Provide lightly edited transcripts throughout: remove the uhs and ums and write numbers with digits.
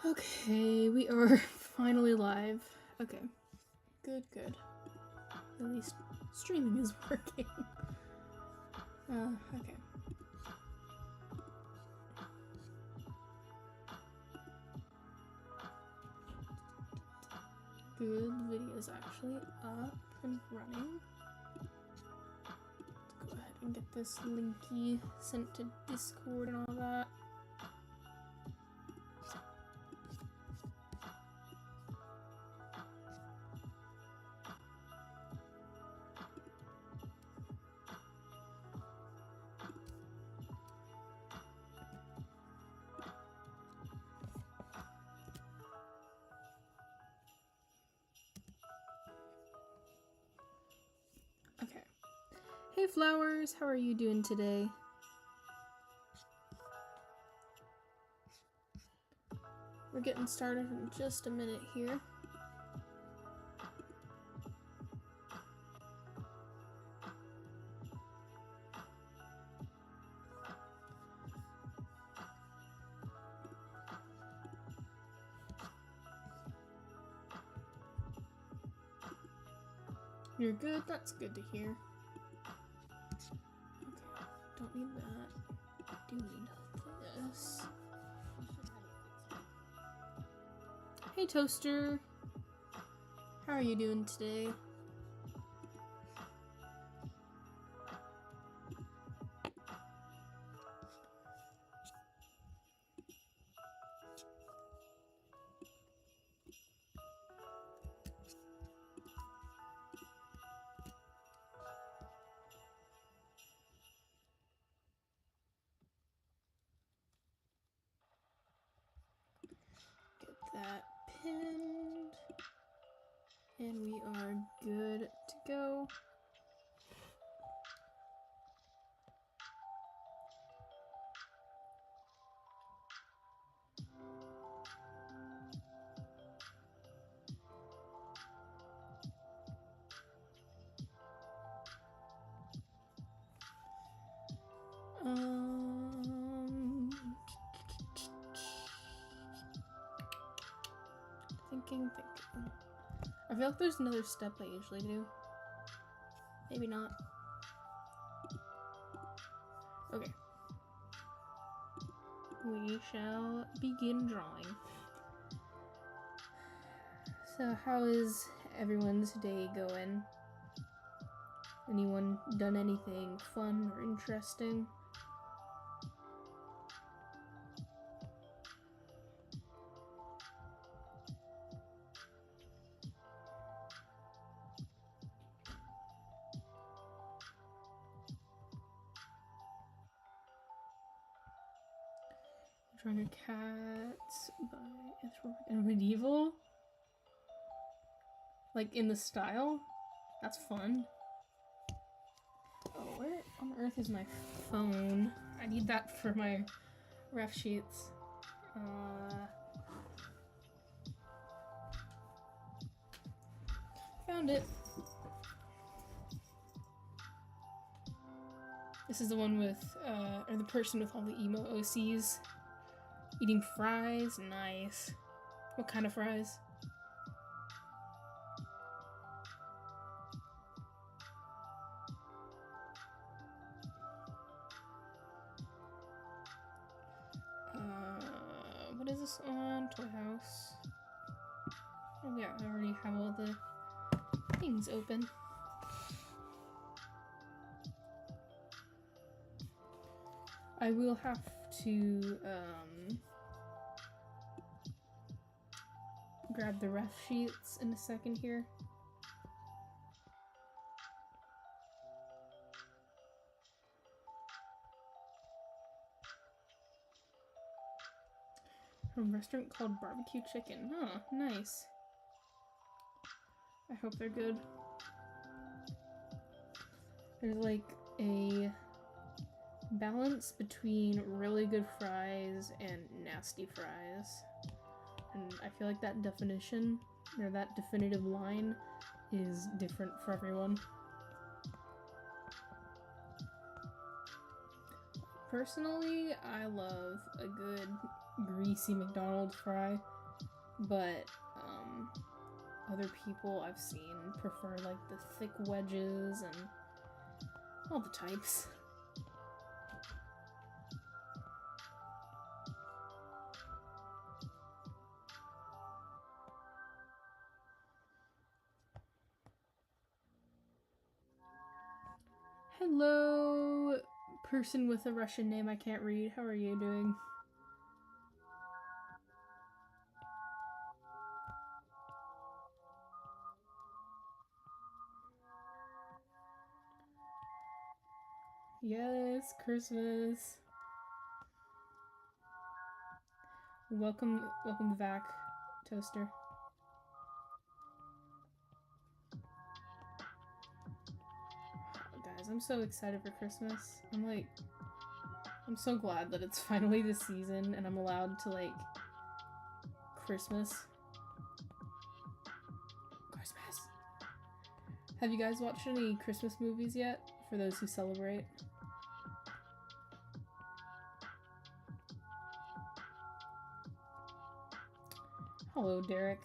Okay, we are finally live. Okay, good. At least streaming is working. Okay. Good, the video is actually up and running. Let's go ahead and get this linky sent to Discord and all that. Okay. Hey Flowers, how are you doing today? We're getting started in just a minute here. You're good? That's good to hear. Okay, don't need that. Do need this. Hey Toaster, how are you doing today? Get that pinned. And we are good to go. Thinking. I feel like there's another step I usually do. Maybe not. Okay. We shall begin drawing. So how is everyone's day going? Anyone done anything fun or interesting? Drawing a cat by and medieval? Like in the style? That's fun. Oh, where on earth is my phone? I need that for my ref sheets. Found it. This is the one with, or the person with all the emo OCs. Eating fries? Nice. What kind of fries? What is this on? Toy House. Oh yeah, I already have all the things open. I will have to grab the ref sheets in a second here. From a restaurant called Barbecue Chicken. Huh, nice. I hope they're good. There's like a balance between really good fries and nasty fries. And I feel like that definition, or that definitive line, is different for everyone. personally, I love a good greasy McDonald's fry, but other people I've seen prefer like the thick wedges and all the types. Hello, person with a Russian name I can't read. How are you doing? Yes, Christmas. Welcome back, Toaster. Oh, guys, I'm so excited for Christmas. I'm so glad that it's finally this season and I'm allowed to, like, Christmas. Have you guys watched any Christmas movies yet, for those who celebrate? Hello, Derek.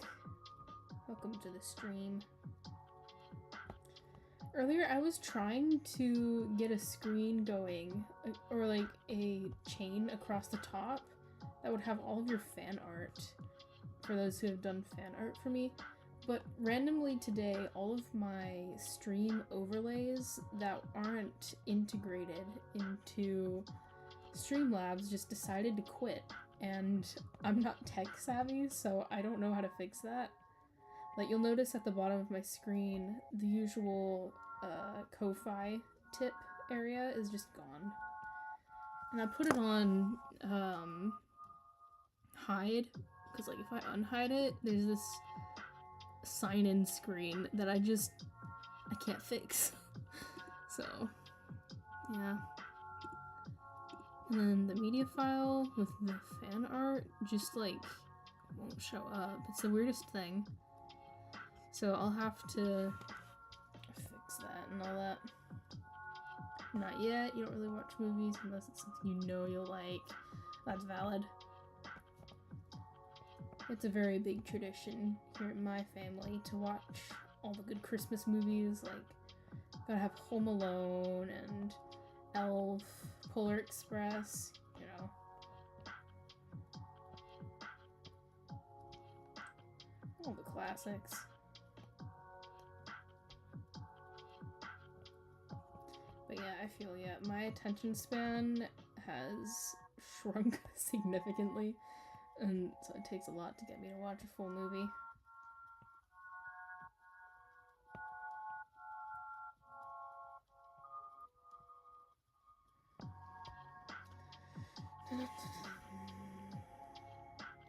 Welcome to the stream. Earlier, I was trying to get a screen going, or like a chain across the top that would have all of your fan art, for those who have done fan art for me. But randomly today, all of my stream overlays that aren't integrated into Streamlabs just decided to quit. And I'm not tech savvy, so I don't know how to fix that. Like, you'll notice at the bottom of my screen, the usual Ko-Fi tip area is just gone. And I put it on hide, because like if I unhide it, there's this sign-in screen that I can't fix. So, yeah. And then the media file with the fan art just like won't show up. It's the weirdest thing. So I'll have to fix that and all that. Not yet. You don't really watch movies unless it's something you know you'll like. That's valid. It's a very big tradition here in my family to watch all the good Christmas movies. Like, gotta have Home Alone and Elf, Polar Express, you know. All the classics. But yeah, I feel, my attention span has shrunk significantly, and so it takes a lot to get me to watch a full movie.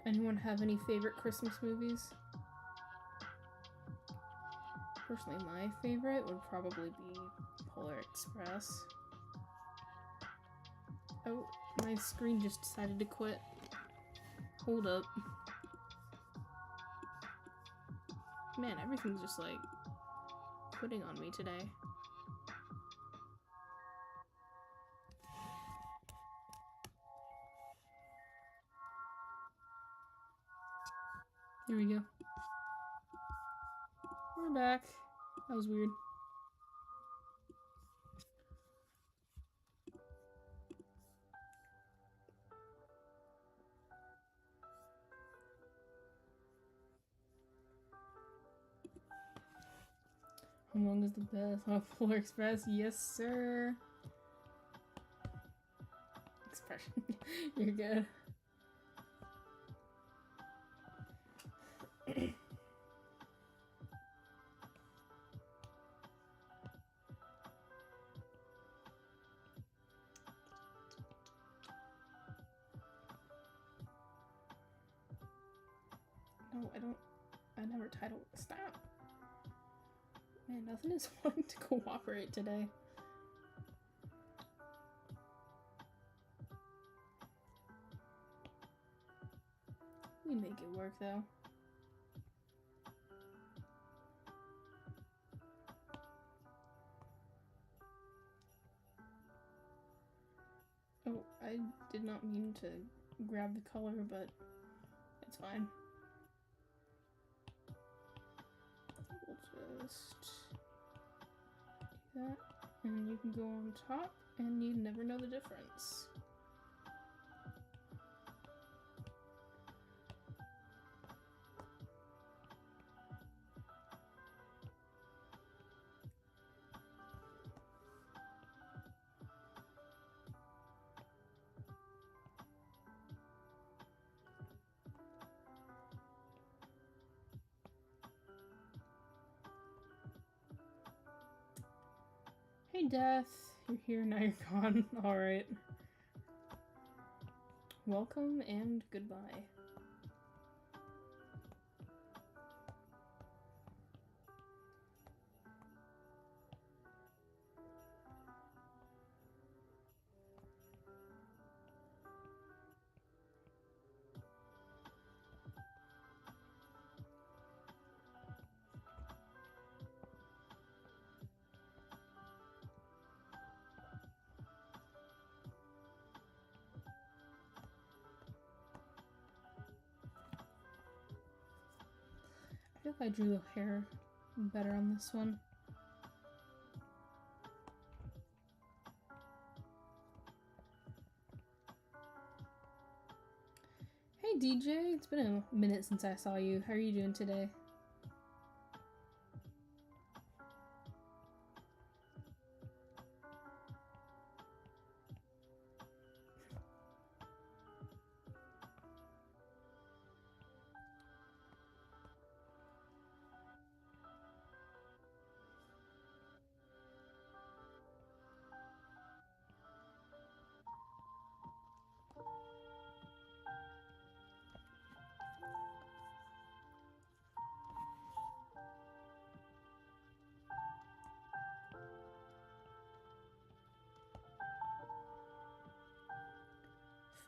Anyone have any favorite Christmas movies? Personally, my favorite would probably be Polar Express. Oh, my screen just decided to quit. Hold up. Man, everything's just like quitting on me today. Here we go. We're back. That was weird. How long is the best? Oh, Polar Express? Yes, sir. Expression. You're good. No, I never title. Stop. Man, nothing is wanting to cooperate today. We make it work, though. Oh, did not mean to grab the color, but it's fine. We'll just do that, and you can go on top, and you never know the difference. Hey Death, you're here, now you're gone. Alright. Welcome and goodbye. I feel like I drew the hair better on this one. Hey DJ, it's been a minute since I saw you. How are you doing today?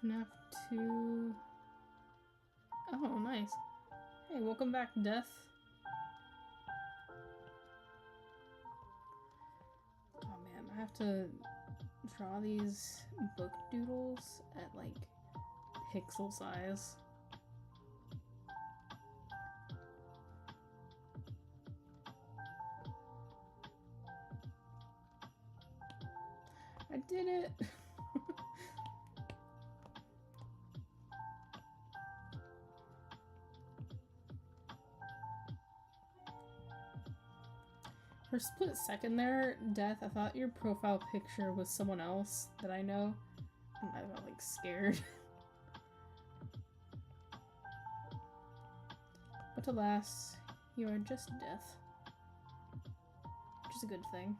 FNAF 2. Oh, nice. Hey, welcome back, Death. Oh man, I have to draw these book doodles at like pixel size. I did it! For a split second there, Death, I thought your profile picture was someone else that I know. And I got like scared. But alas, you are just Death. Which is a good thing.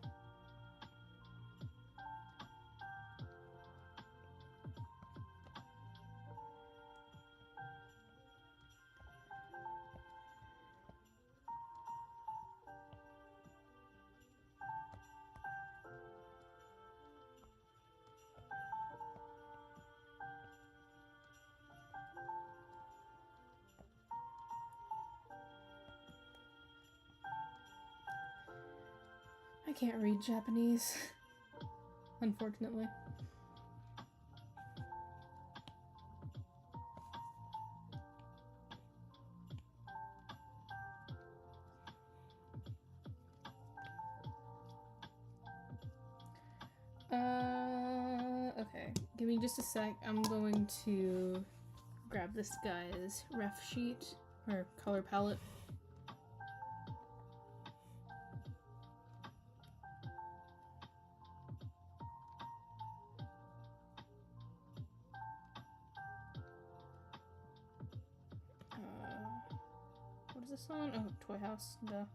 I can't read Japanese, unfortunately. Okay. Give me just a sec. I'm going to grab this guy's ref sheet, or color palette. What is this on? Oh, Toy House, duh.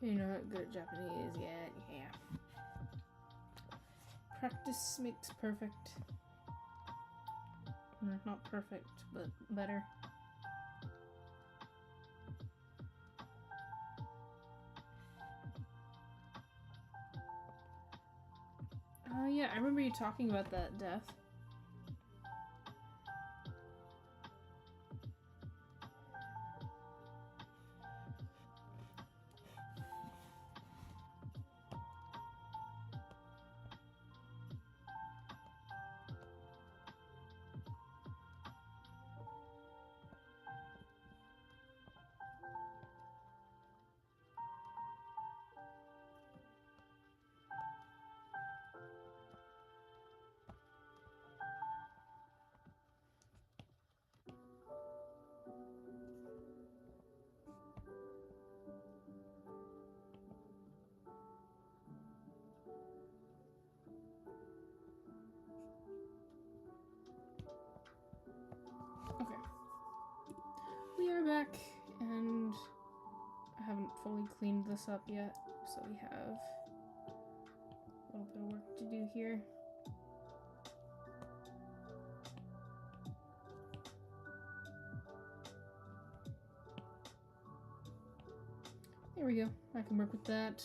You're not good at Japanese yet, yeah. Practice makes perfect. Or not perfect, but better. yeah, I remember you talking about that, Death. Okay. We are back, and I haven't fully cleaned this up yet, so we have a little bit of work to do here. There we go. I can work with that.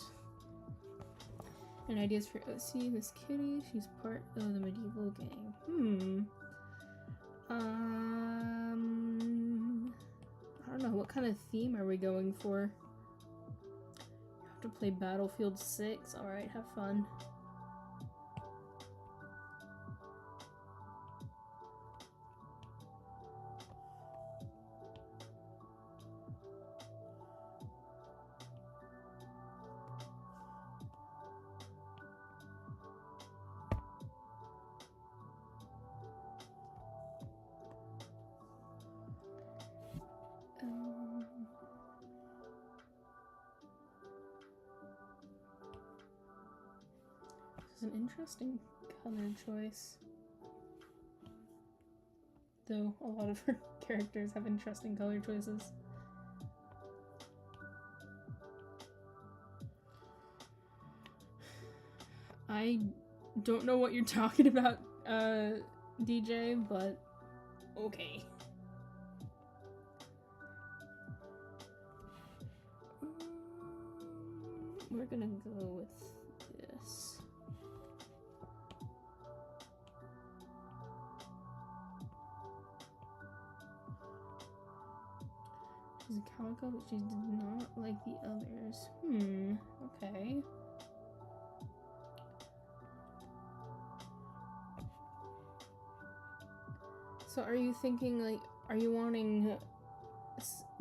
And ideas for OC, this kitty, she's part of the medieval gang. I don't know, what kind of theme are we going for? You have to play Battlefield 6, alright, have fun. This is an interesting color choice. Though a lot of her characters have interesting color choices. I don't know what you're talking about, DJ, but okay. We're gonna go with this. She's a calico, but she did not like the others. Okay. So are you thinking, like, are you wanting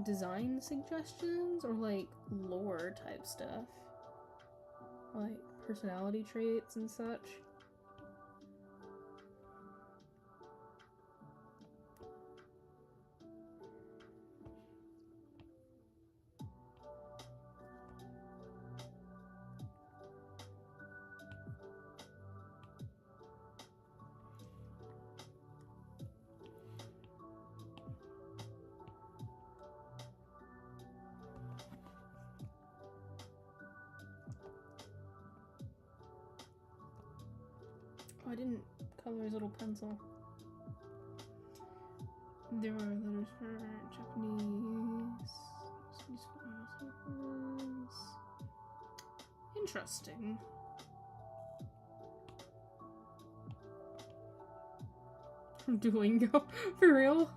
design suggestions or, like, lore type stuff? Like, personality traits and such? Oh, I didn't color his little pencil. There are letters for Japanese. Interesting. From Duolingo? For real?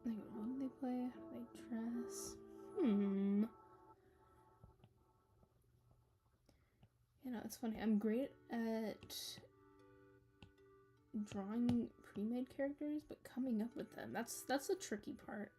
Like, what do they play? How do they dress? You know, it's funny. I'm great at drawing pre-made characters, but coming up with them, that's the tricky part.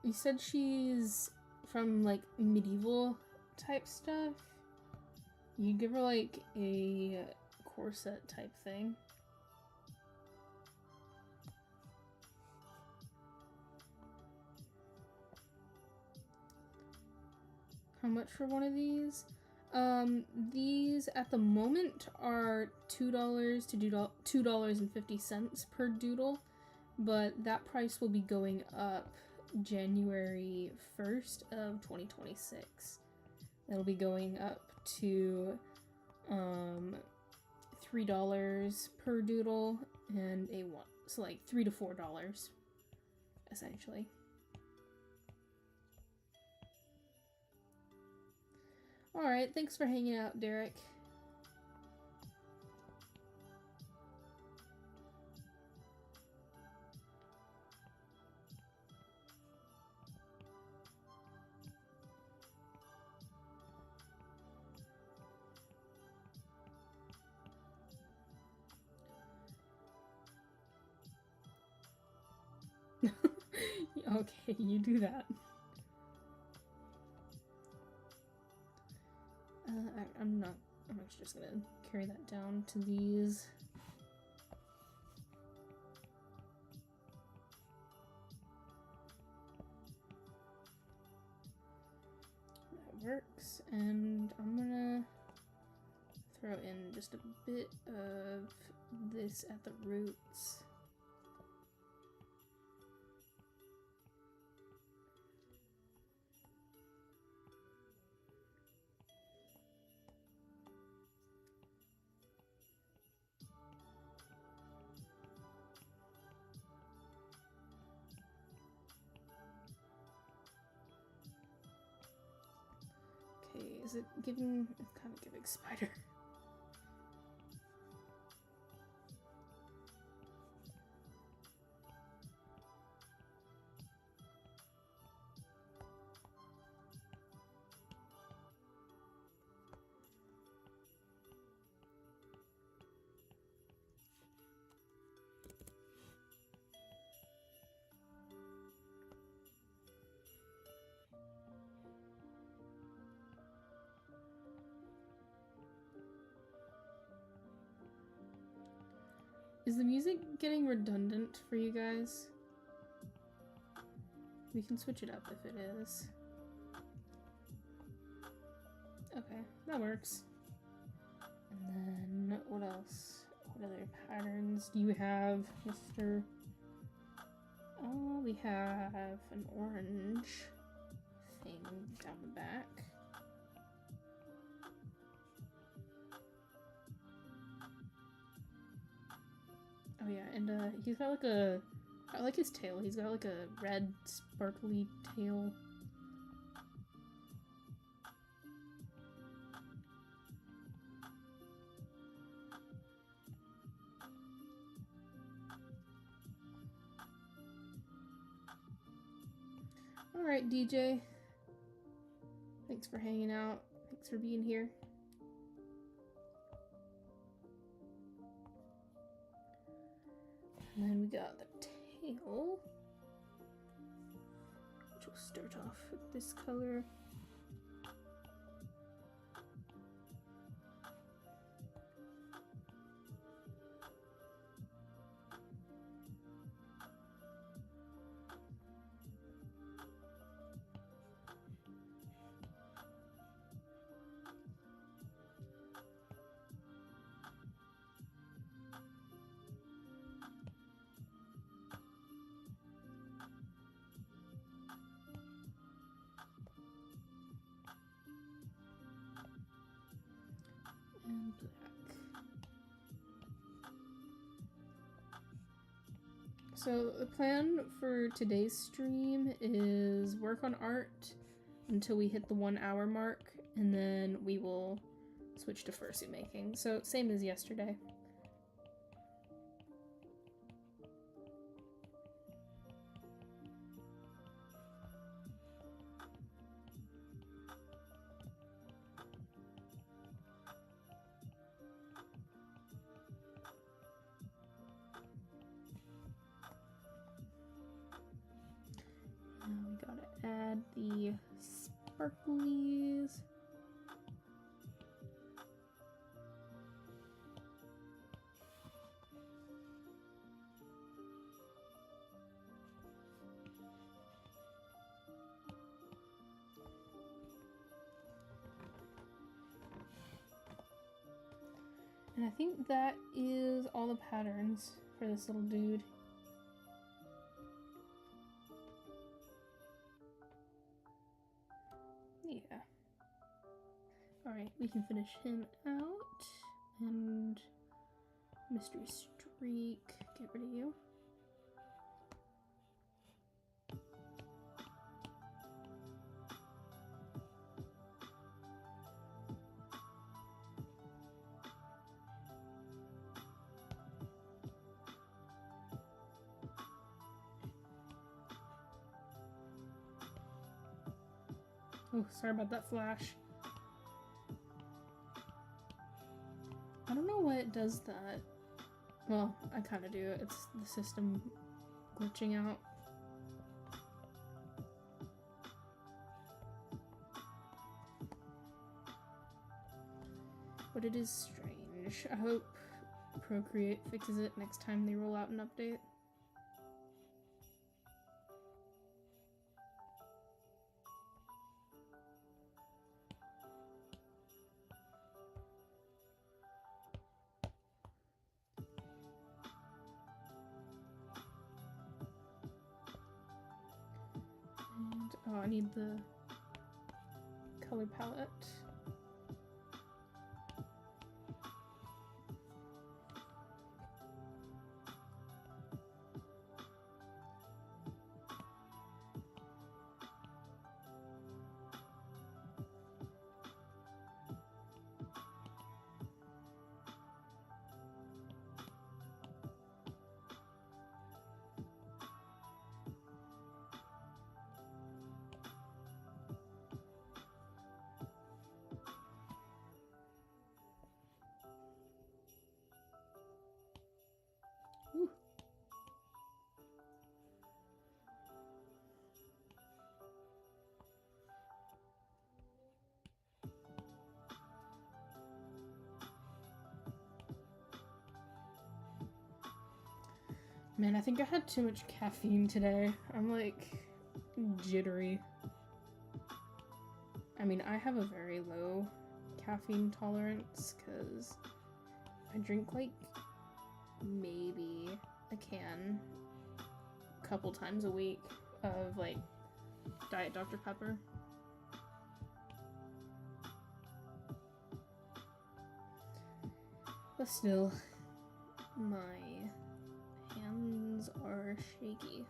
You said she's from, like, medieval type stuff? You give her, like, a corset type thing. How much for one of these? These at the moment are $2 to $2.50 per doodle, but that price will be going up January 1st of 2026. It'll be going up to $3 per doodle and a one, so like $3 to $4 essentially. Alright, thanks for hanging out, Derek. Okay, you do that. I'm actually just gonna carry that down to these. That works, and I'm gonna throw in just a bit of this at the roots. Okay, is it giving? It's kind of giving spider. Is the music getting redundant for you guys? We can switch it up if it is. Okay, that works. And then what else? What other patterns do you have, Mr.? Oh, we have an orange thing down the back. Oh yeah, and he's got like a, I like his tail. He's got like a red sparkly tail. Alright, DJ. Thanks for hanging out. Thanks for being here. And then we got the tail, which will start off with this color. And black. So the plan for today's stream is work on art until we hit the 1 hour mark, and then we will switch to fursuit making. So same as yesterday. We gotta add the sparklies. And I think that is all the patterns for this little dude. Yeah. Alright, we can finish him out. And Mystery Streak, get rid of you. Oh, sorry about that flash. I don't know why it does that. Well, I kind of do. It's the system glitching out. But it is strange. I hope Procreate fixes it next time they roll out an update. And, oh, I need the color palette. Ooh. Man, I think I had too much caffeine today. I'm like jittery. I mean, I have a very low caffeine tolerance because I drink like maybe a can a couple times a week of like Diet Dr. Pepper. But still, my hands are shaky.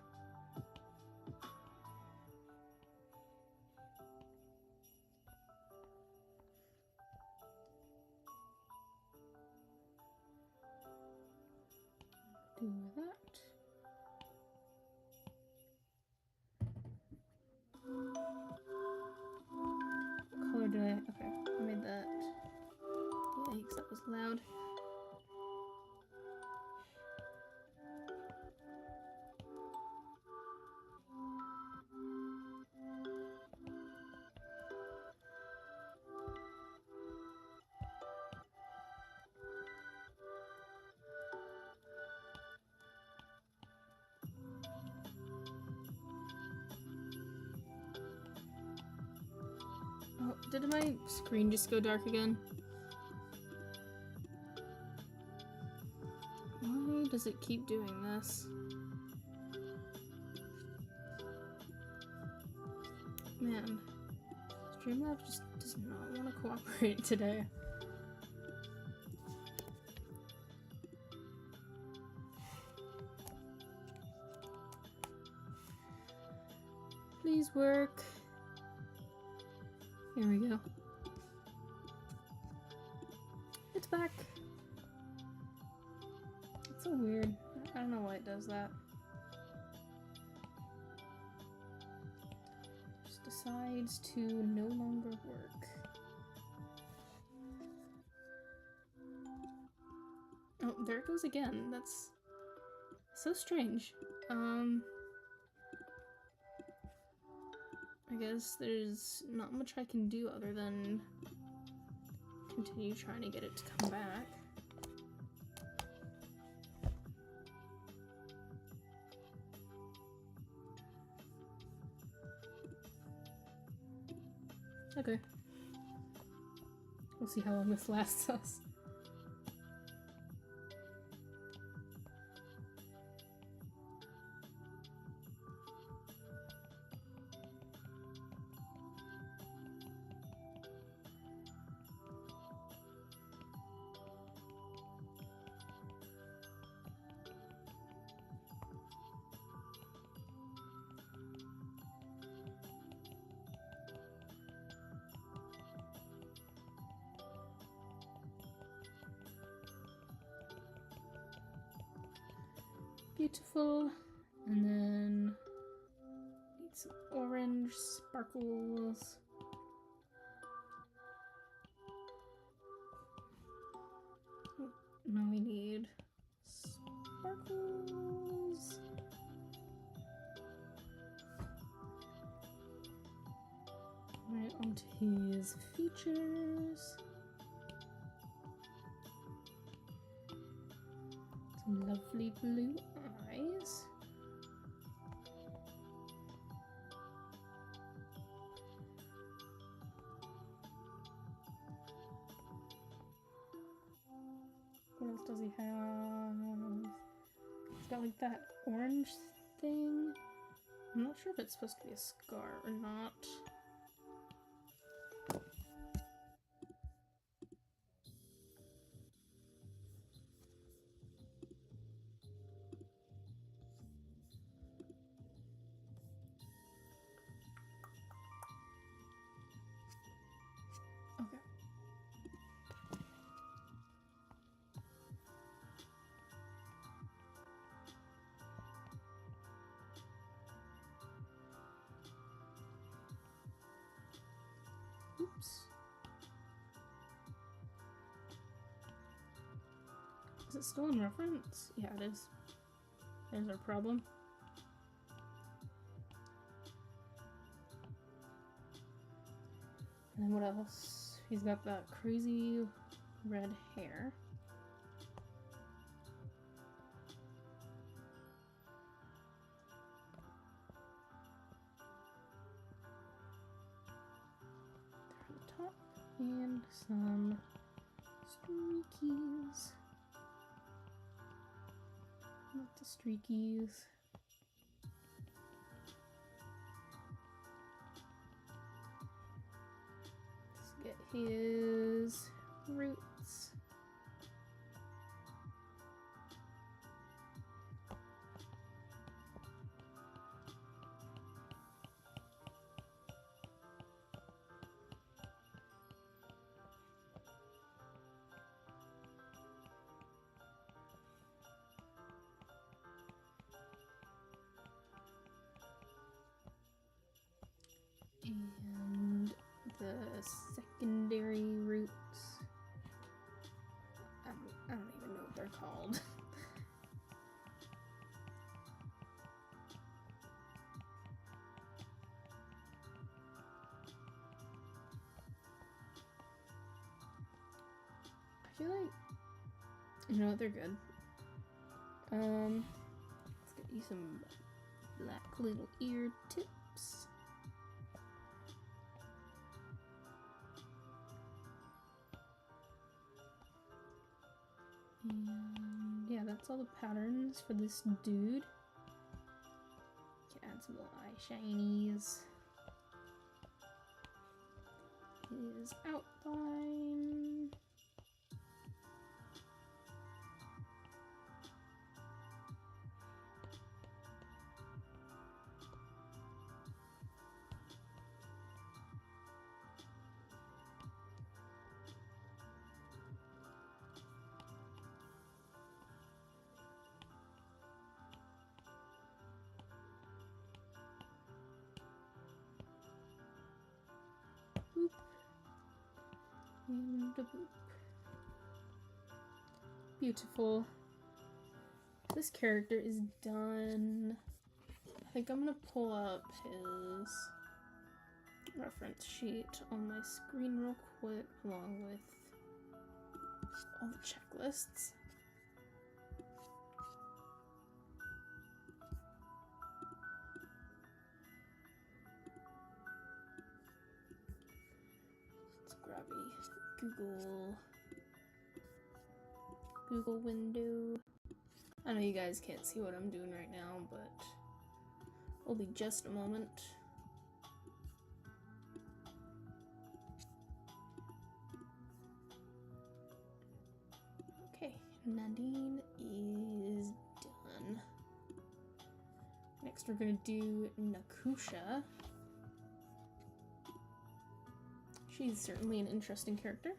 Do that. What color did I? Okay, I made that. Yikes, that was loud. Oh, did my screen just go dark again? Why does it keep doing this? Man, Streamlabs just does not want to cooperate today. Please work. Here we go. It's back. It's so weird. I don't know why it does that. Just decides to no longer work. Oh, there it goes again. That's so strange. I guess there's not much I can do other than continue trying to get it to come back. Okay. We'll see how long this lasts us. Beautiful. And then need some orange sparkles. Now we need sparkles. Right onto his features. Some lovely blue eyes. What else does he have? He's got like that orange thing. I'm not sure if it's supposed to be a scar or not. Okay. Oops. Is it still in reference? Yeah, it is. There's our problem. And then what else? He's got that crazy red hair. There on the top. And some streakies. Not the streakies. Let's get his roots. And the secondary roots. I don't even know what they're called. I feel like, you know what, they're good. Let's get you some black little ear tips. And yeah, that's all the patterns for this dude. Can add some little eye shinies. His outline. Boop. And a boop. Beautiful. This character is done. I think I'm gonna pull up his reference sheet on my screen real quick, along with all the checklists. Let's grab a Google window. I know you guys can't see what I'm doing right now, but it'll be just a moment. Okay, Nadine is done. Next we're gonna do Nakusha. She's certainly an interesting character.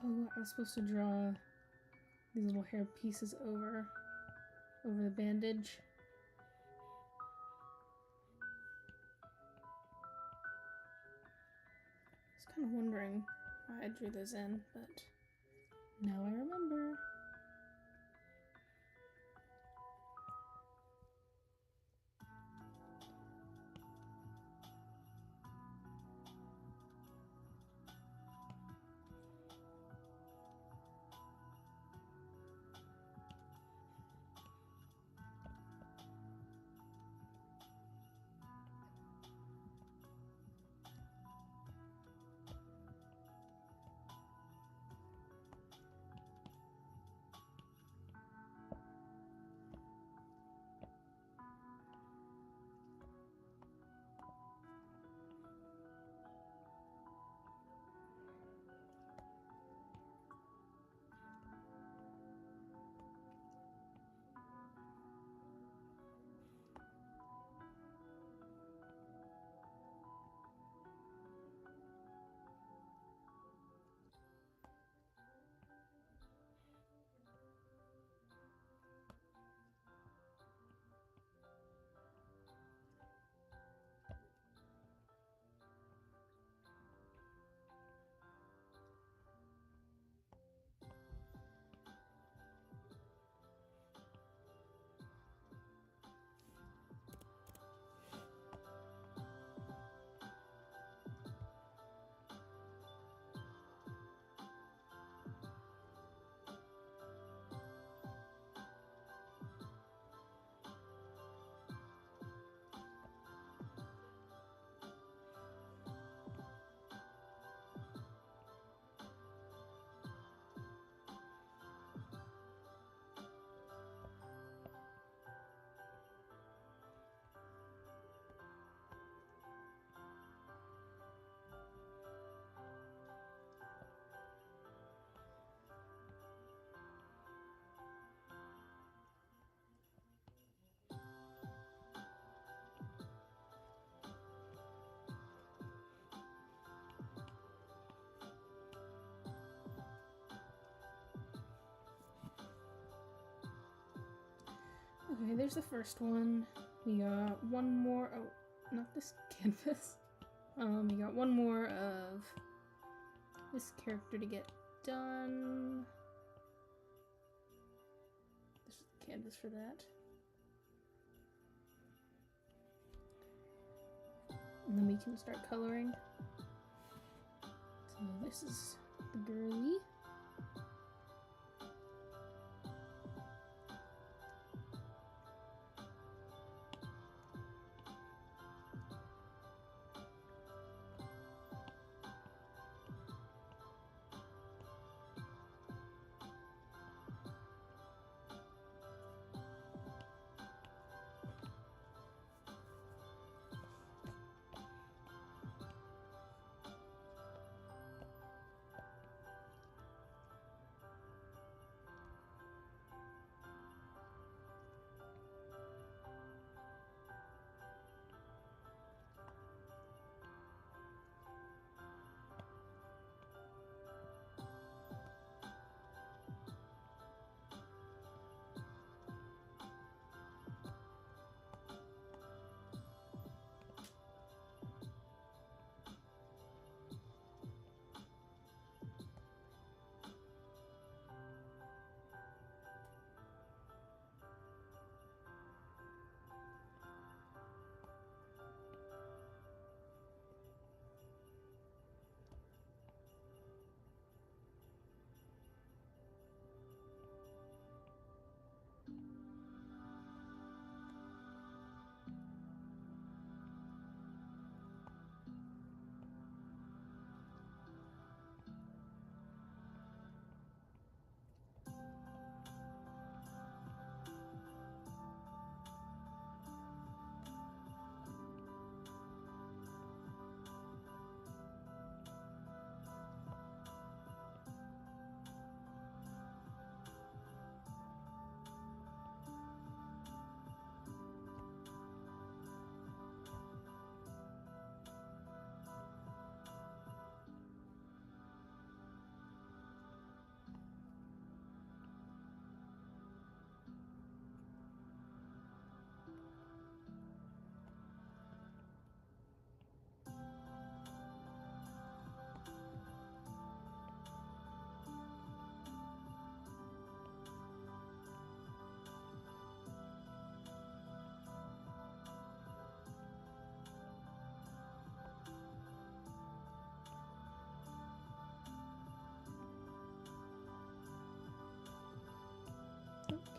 Oh, I was supposed to draw these little hair pieces over the bandage. I was kind of wondering why I drew those in, but now I remember. Okay, there's the first one. We got one more. Oh, not this canvas. We got one more of this character to get done. This is the canvas for that. And then we can start coloring. So this is the girly.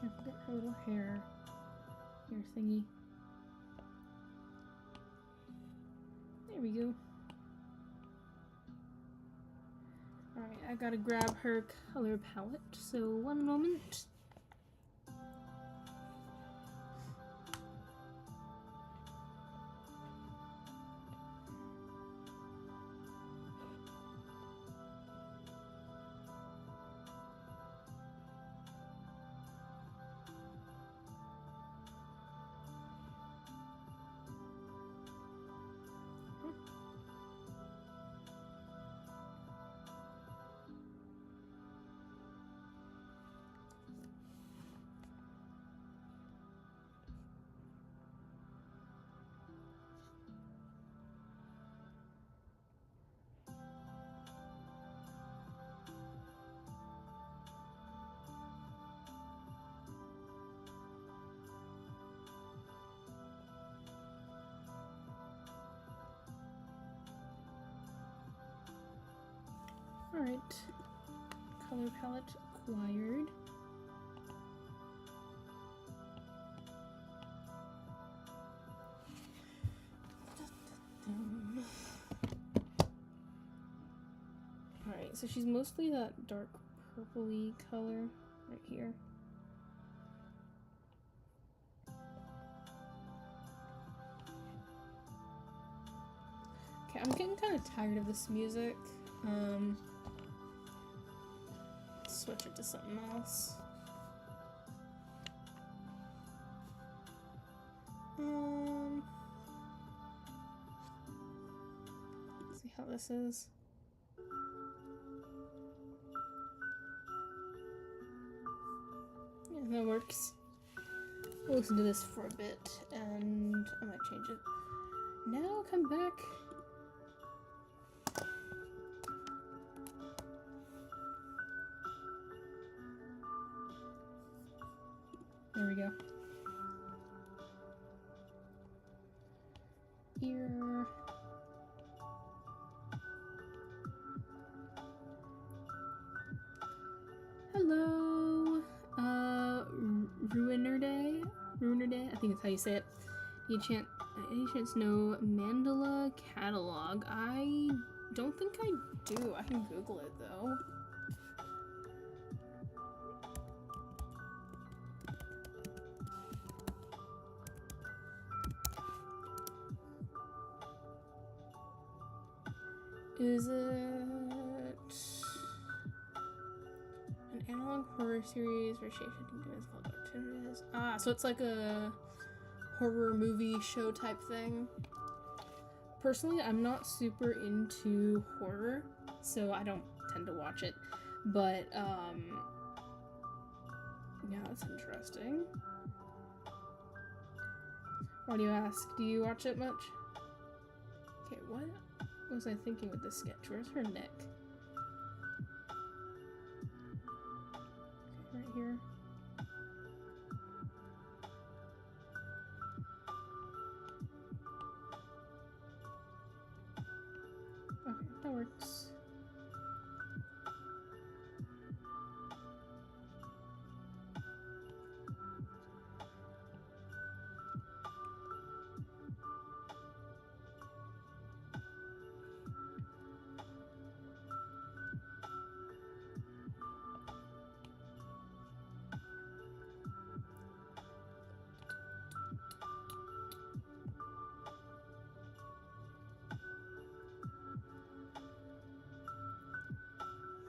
Can't forget her little hair thingy. There we go. Alright, I gotta grab her color palette, so one moment. Alright, color palette acquired. Alright, so she's mostly that dark purpley color right here. Okay, I'm getting kind of tired of this music. Switch it to something else. See how this is. Yeah, that works. I'll listen to this for a bit, and I might change it. Now come back. There we go. Ear. Hello, Ruiner Day, I think that's how you say it. Any chance know Mandala catalog? I don't think I do. I can Google it though. Is it an analog horror series where shape-shifting demons called Dark? Ah, so it's like a horror movie show type thing. Personally, I'm not super into horror, so I don't tend to watch it. But yeah, that's interesting. Why do you ask? Do you watch it much? Okay, what was I thinking with this sketch? Where's her neck? Okay, right here. Okay, that works.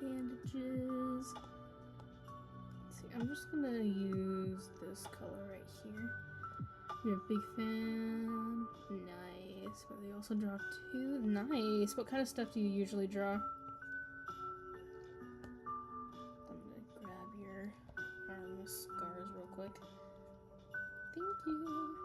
Bandages. Let's see, I'm just gonna use this color right here. You're a big fan. Nice. But they also draw too. Nice. What kind of stuff do you usually draw? I'm gonna grab your arm with scars real quick. Thank you.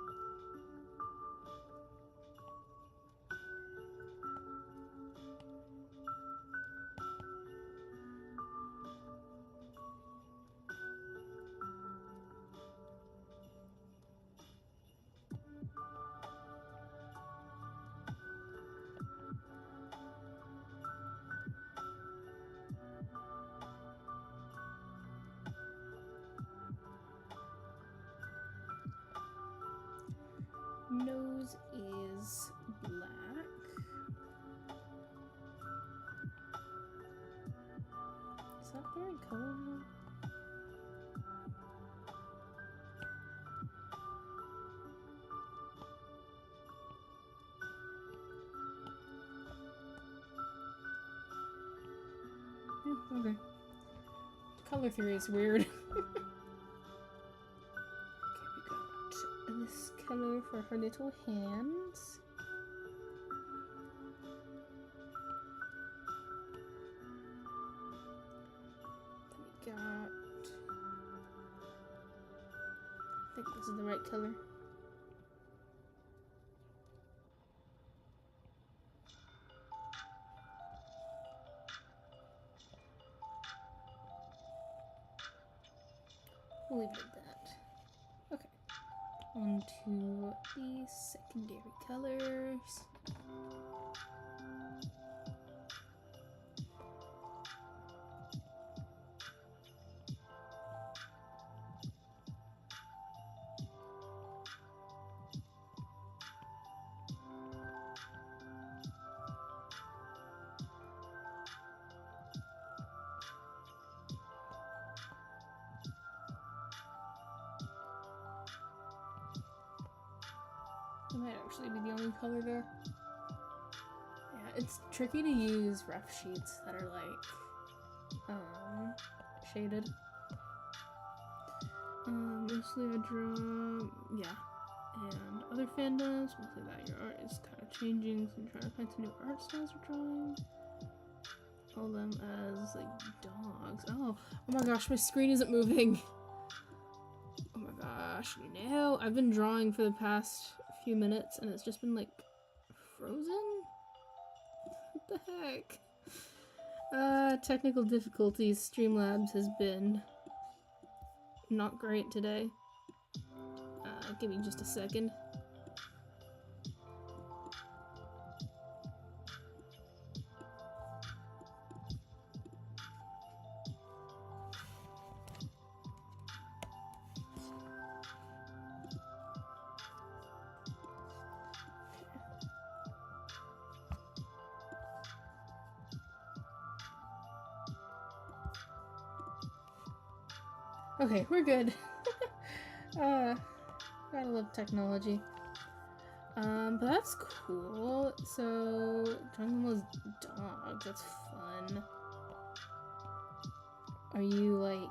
the right color now? Okay. Color theory is weird. Okay, we got this color for her little hands. Then we got... I think this is the right color. We'll leave it at that. Okay. On to the secondary colors. It might actually be the only color there. Yeah, it's tricky to use rough sheets that are like shaded. Mostly I draw, yeah, and other fandoms, mostly that your art is kind of changing, so I'm trying to find some new art styles you're drawing. All of them as like dogs. Oh my gosh, my screen isn't moving. Oh my gosh, no, I've been drawing for the past few minutes and it's just been like frozen? What the heck? Technical difficulties. Streamlabs has been not great today. Give me just a second. Okay, we're good. Gotta love technology. But that's cool. So, drawing those dogs, that's fun. Are you, like,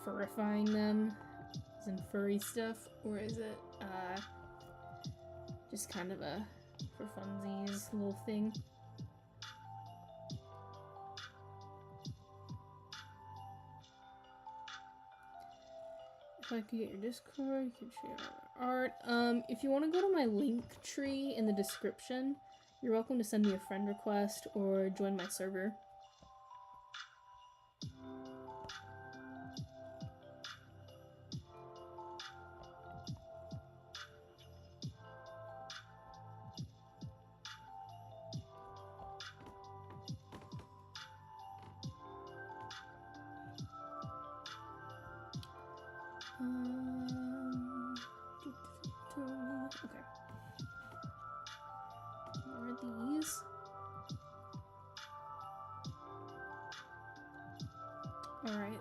furifying them? As in furry stuff? Or is it, just kind of a, for funsies, little thing? If I could get your Discord, you could share art. If you want to go to my link tree in the description, you're welcome to send me a friend request or join my server. Okay. More of these. Alright.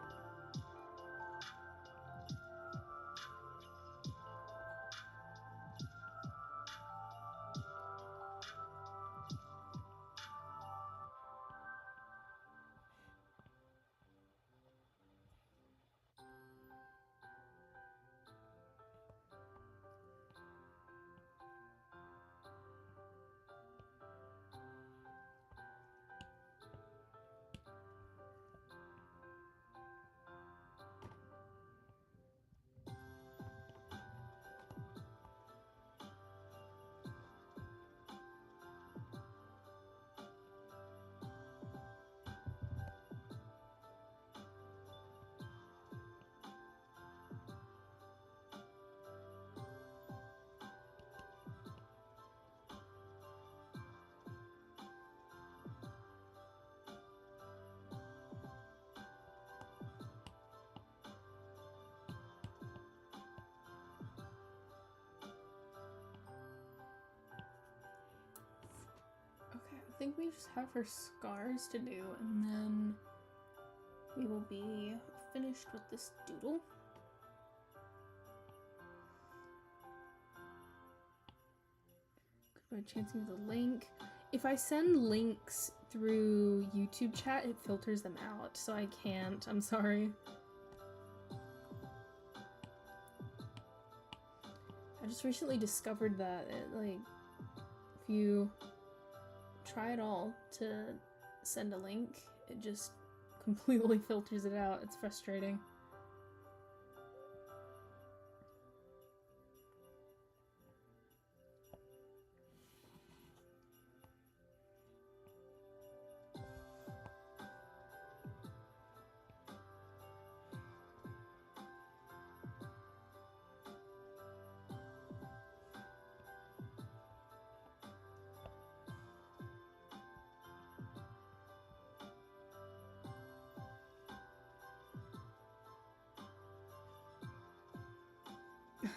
I think we just have her scars to do, and then we will be finished with this doodle. Good chancing the link. If I send links through YouTube chat, it filters them out, so I can't. I'm sorry. I just recently discovered that like, if you try at all to send a link, it just completely filters it out. It's frustrating.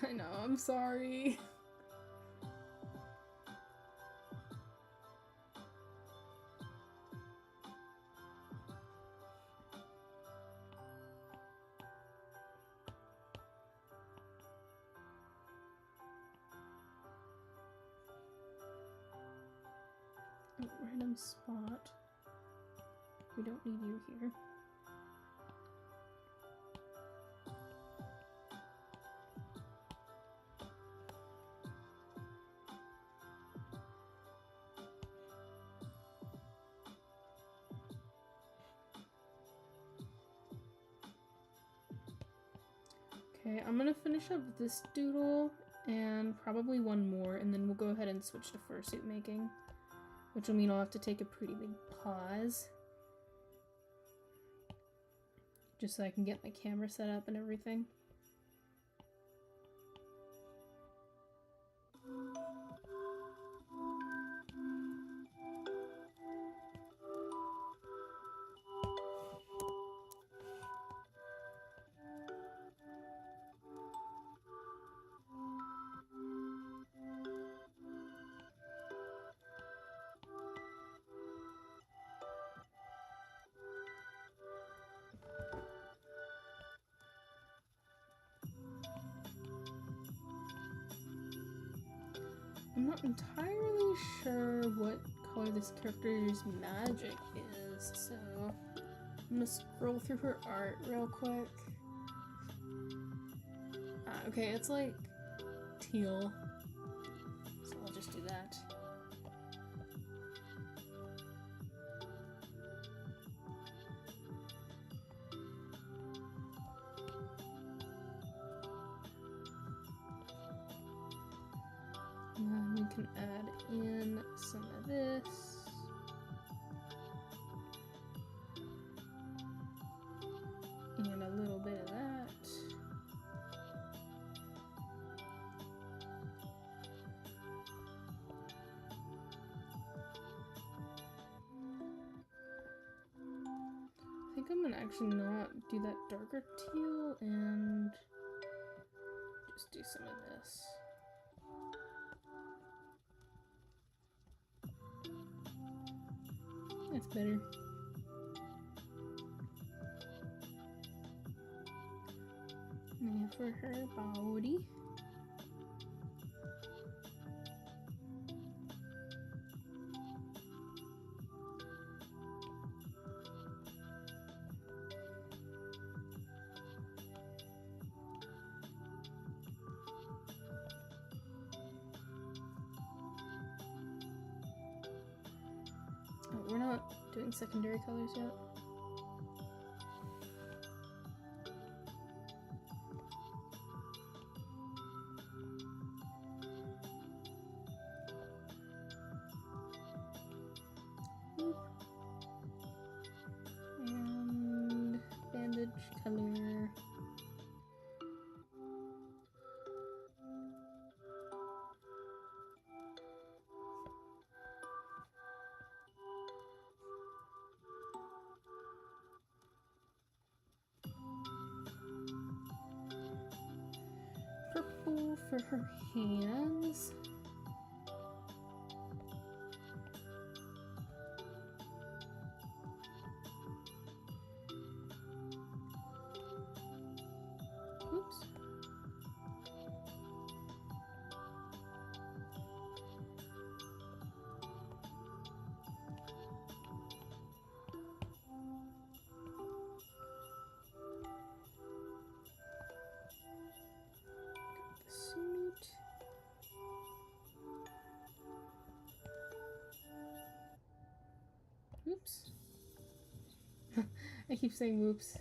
I know, I'm sorry. Oh, random spot. We don't need you here. Okay, I'm gonna finish up this doodle and probably one more, and then we'll go ahead and switch to fursuit making, which will mean I'll have to take a pretty big pause just so I can get my camera set up and everything. I'm not entirely sure what color this character's magic is, so I'm gonna scroll through her art real quick. Okay, it's like teal, so I'll just do that. And then we can add in some of this. And a little bit of that. I think I'm gonna actually not do that darker teal and just do some of this. That's better. Now for her body. Oh, we're not doing secondary colors yet. And bandage color. Purple for her hands. Whoops. I keep saying whoops.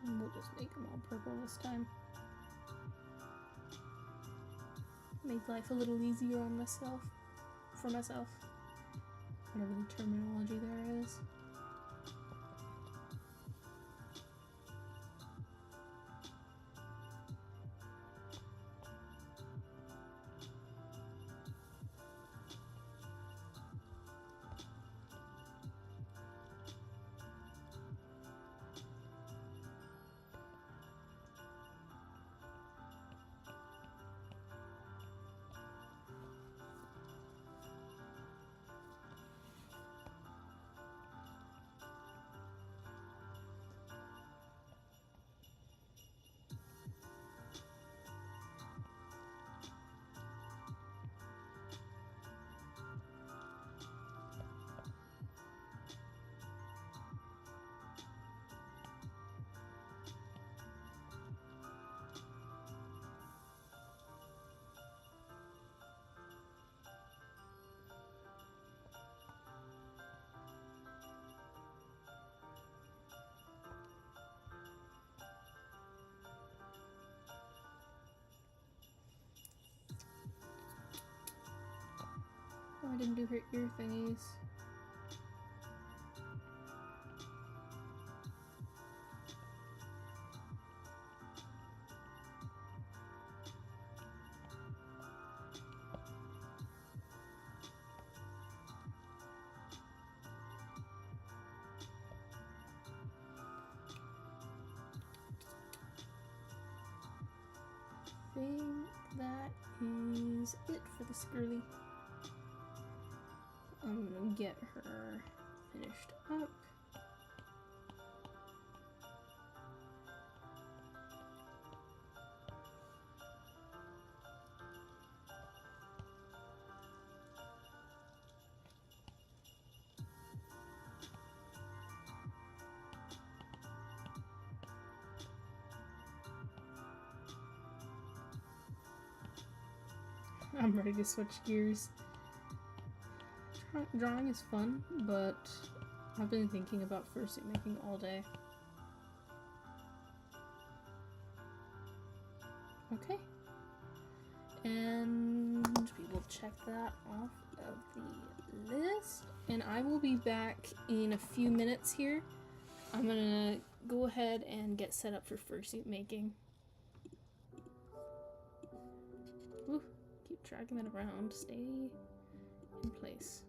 And we'll just make them all purple this time. Make life a little easier on myself. For myself. Whatever the terminology there is. Oh, I didn't do her ear thingies. I think that is it for this girly. I'm gonna get her finished up. I'm ready to switch gears. Drawing is fun, but I've been thinking about fursuit making all day. Okay. And we will check that off of the list. And I will be back in a few minutes here. I'm gonna go ahead and get set up for fursuit making. Ooh, keep dragging that around. Stay in place.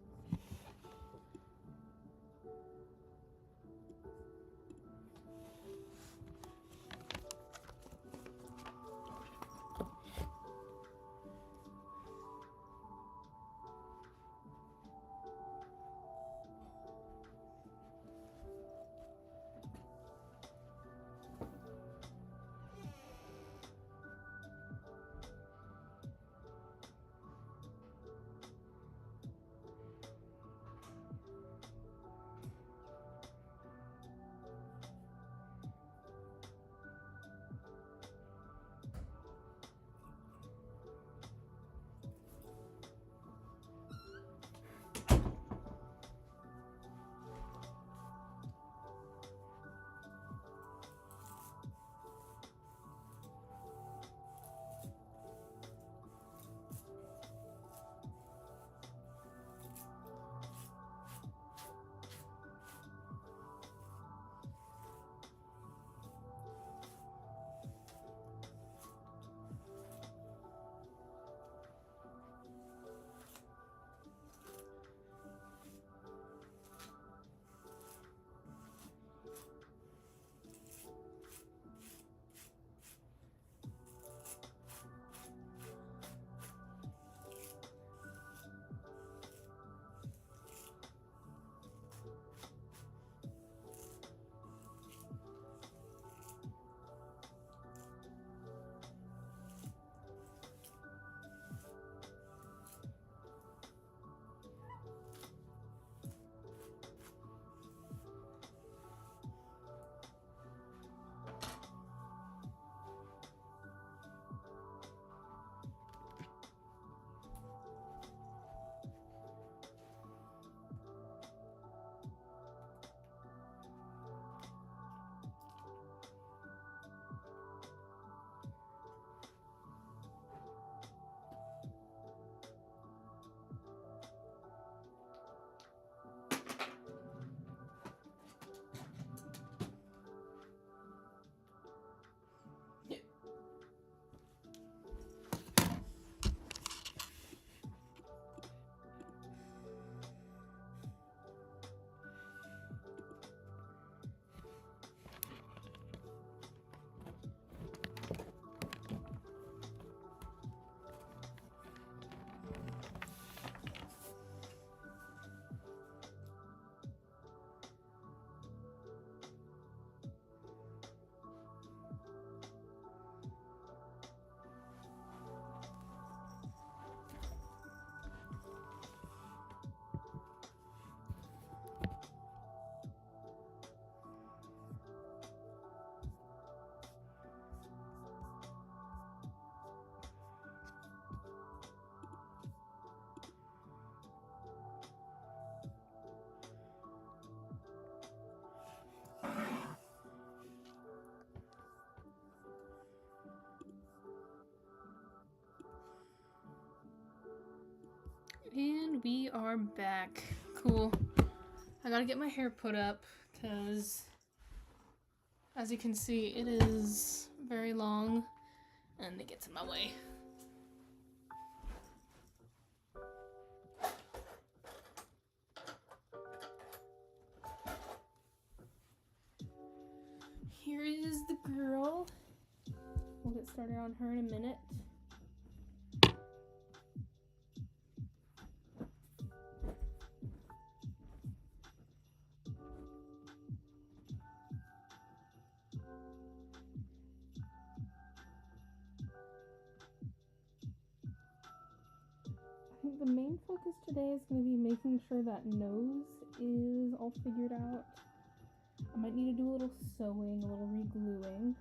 And we are back. Cool. I gotta get my hair put up because, as you can see, it is very long and it gets in my way. Here is the girl. We'll get started on her in a minute. I think the main focus today is going to be making sure that nose is all figured out. I might need to do a little sewing, a little re-gluing.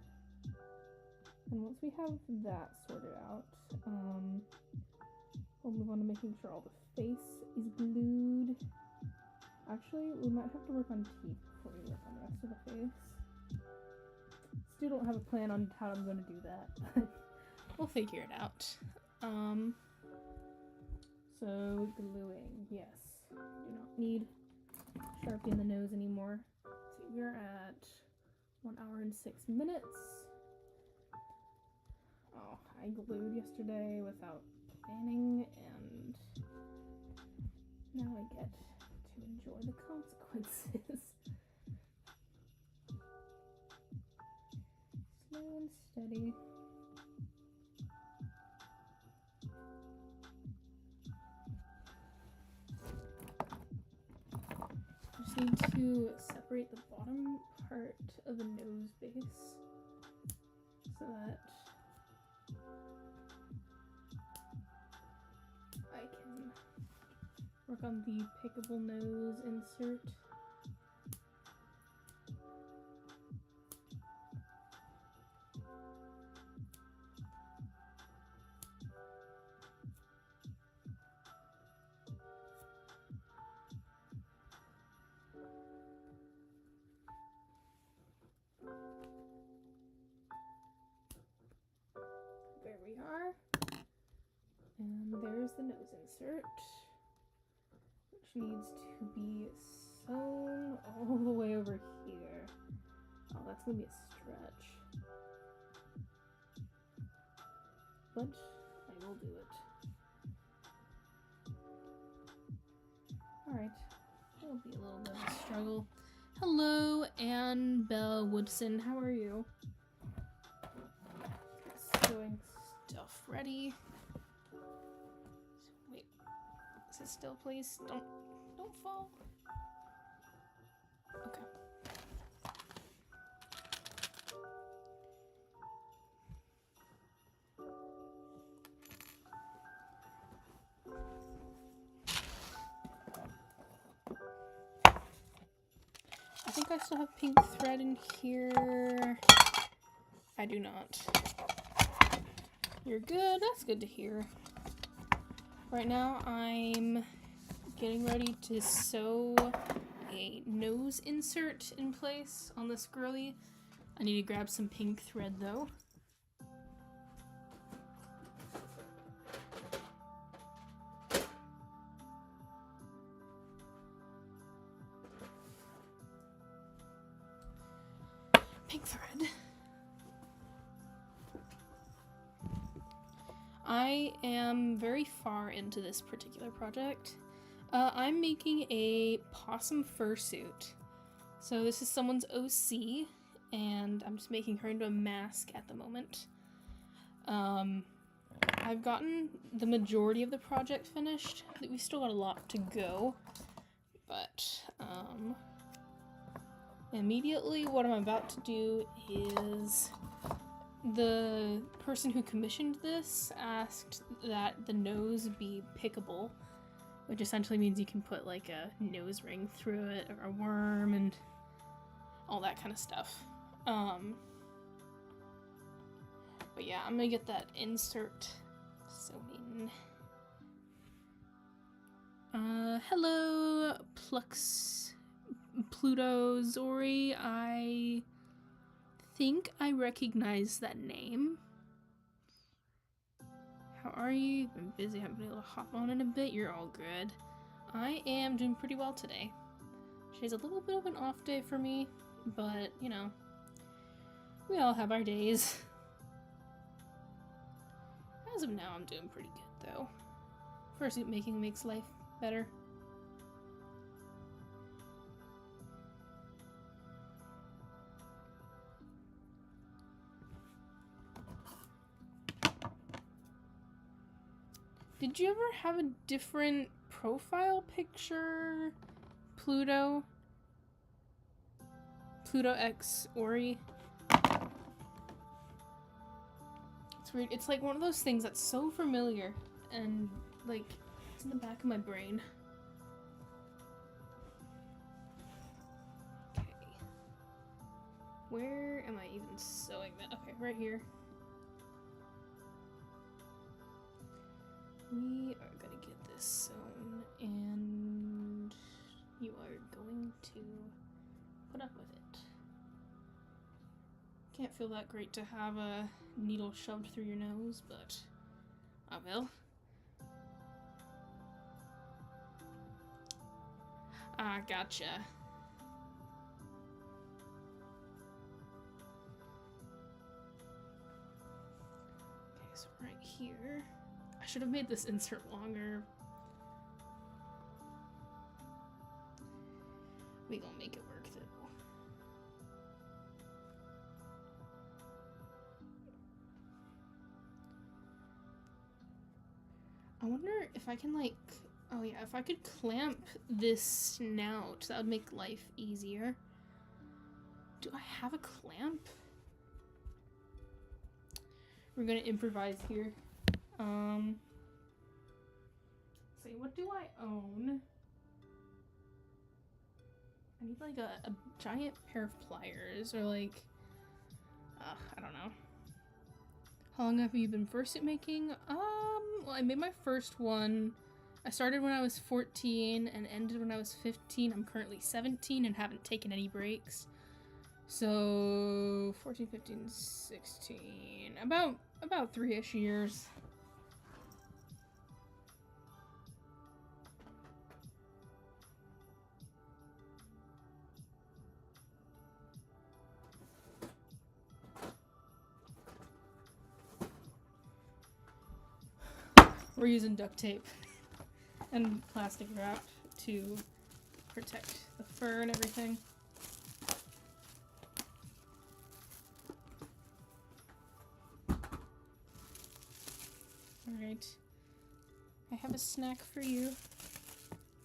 And once we have that sorted out, we'll move on to making sure all the face is glued. Actually, we might have to work on teeth before we work on the rest of the face. Still don't have a plan on how I'm going to do that. We'll figure it out. So, gluing, yes. Do not need Sharpie in the nose anymore. See, we're at 1 hour and 6 minutes. Oh, I glued yesterday without planning, and now I get to enjoy the consequences. Slow and steady. Just need to separate the bottom part of the nose base so that I can work on the pickable nose insert. There we are. And there's the nose insert, which needs to be sewn all the way over here. Oh, that's gonna be a stretch. But I will do it. Alright. It'll be a little bit of a struggle. Hello, Annabelle Woodson. How are you? Sewing stuff ready. Wait, sit still, please. Don't fall. Okay. I think I still have pink thread in here. I do not. You're good. That's good to hear. Right now, I'm getting ready to sew a nose insert in place on this girly. I need to grab some pink thread, though. Pink thread. I am very far into this particular project. I'm making a possum fursuit. So this is someone's OC, and I'm just making her into a mask at the moment. I've gotten the majority of the project finished. We still got a lot to go, but immediately what I'm about to do is the person who commissioned this asked that the nose be pickable, which essentially means you can put like a nose ring through it or a worm and all that kind of stuff. But yeah, I'm gonna get that insert sewing. Hello, Pluto Zori. I think I recognize that name. How are you? You've been busy, haven't been able to hop on in a bit. You're all good. I am doing pretty well today. Today's a little bit of an off day for me, but, you know, we all have our days. As of now, I'm doing pretty good, though. Fursuit making makes life better. Did you ever have a different profile picture, Pluto? Pluto X Ori? It's weird. It's like one of those things that's so familiar and like it's in the back of my brain. Okay. Where am I even sewing that? Okay, right here. We are gonna get this sewn, and you are going to put up with it. Can't feel that great to have a needle shoved through your nose, but I will. Ah, gotcha. Okay, so right here. I should have made this insert longer. We gonna make it work though. I wonder if I can like, oh yeah, if I could clamp this snout, that would make life easier. Do I have a clamp? We're gonna improvise here. See, what do I own? I need like a giant pair of pliers, or like, I don't know. How long have you been fursuit making? Well, I made my first one. I started when I was 14 and ended when I was 15. I'm currently 17 and haven't taken any breaks. So 14, 15, 16, about 3-ish years. We're using duct tape and plastic wrap to protect the fur and everything. Alright. I have a snack for you.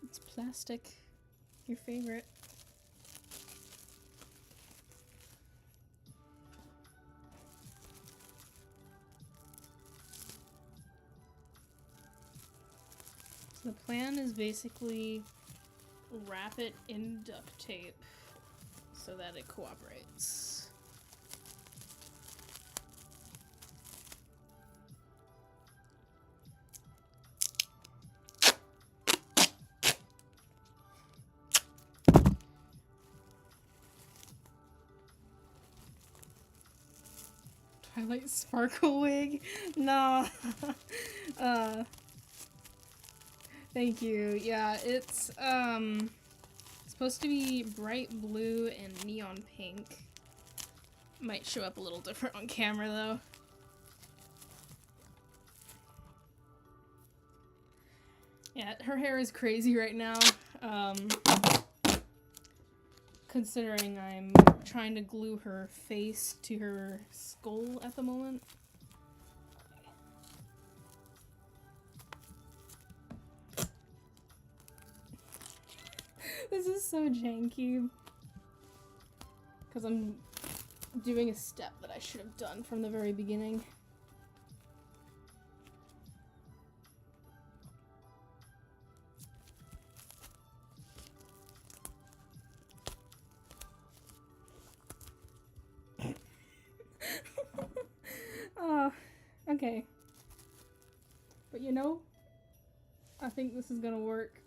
It's plastic. Your favorite. The plan is basically wrap it in duct tape so that it cooperates. Twilight Sparkle wig? Nah. Thank you. Yeah, it's supposed to be bright blue and neon pink. Might show up a little different on camera though. Yeah, her hair is crazy right now. Considering I'm trying to glue her face to her skull at the moment. This is so janky. Because I'm doing a step that I should have done from the very beginning. Oh, okay. But you know, I think this is gonna work.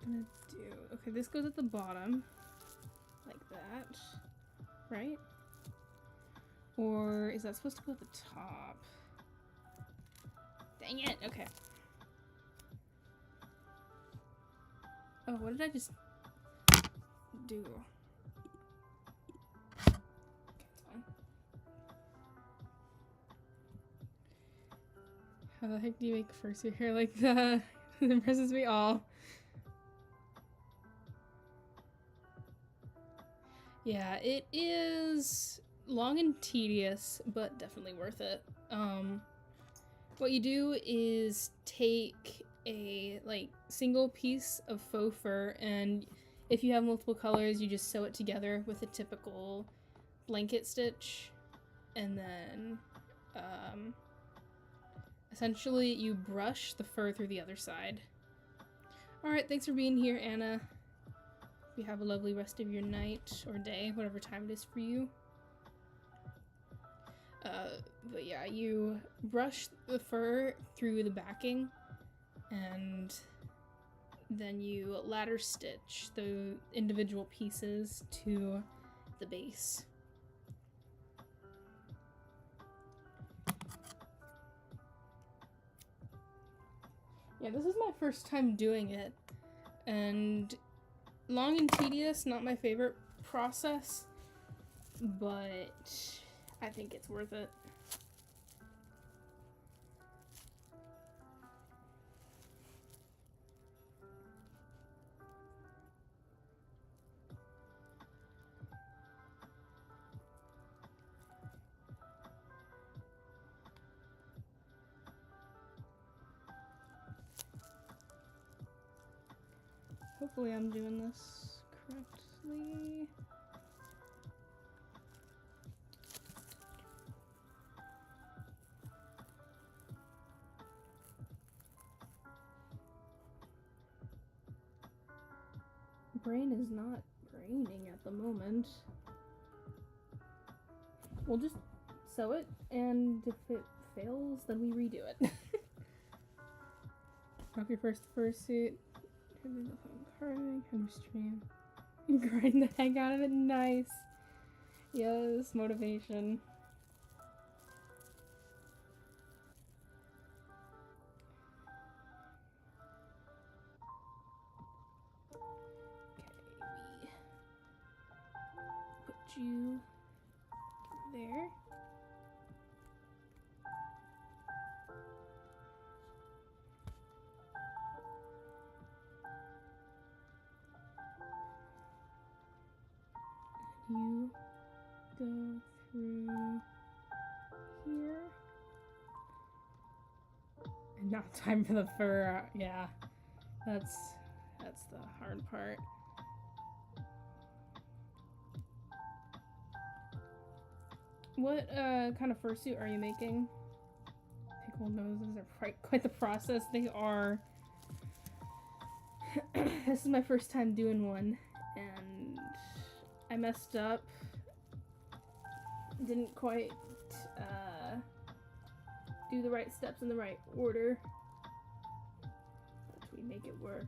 gonna do... Okay, this goes at the bottom. Like that. Right? Or is that supposed to go at the top? Dang it! Okay. Oh, what did I just do? Okay, it's fine. How the heck do you make fursuit hair like that? It impresses me all. Yeah, it is long and tedious, but definitely worth it. What you do is take a single piece of faux fur, and if you have multiple colors, you just sew it together with a typical blanket stitch, and then essentially you brush the fur through the other side. Alright, thanks for being here, Anna. You have a lovely rest of your night or day, whatever time it is for you. But yeah, you brush the fur through the backing, and then you ladder stitch the individual pieces to the base. Yeah, this is my first time doing it, and long and tedious, not my favorite process, but I think it's worth it. Hopefully I'm doing this correctly. Brain is not braining at the moment. We'll just sew it, and if it fails, then we redo it. Drop your first fursuit. Stream. Grind the heck out of it. Nice. Yes, motivation. Okay, we put you there. You go through here. And now time for the fur. Yeah, that's the hard part. What kind of fursuit are you making? Pickle noses are quite the process. They are. This is my first time doing one, and I messed up. Didn't quite do the right steps in the right order. But we make it work.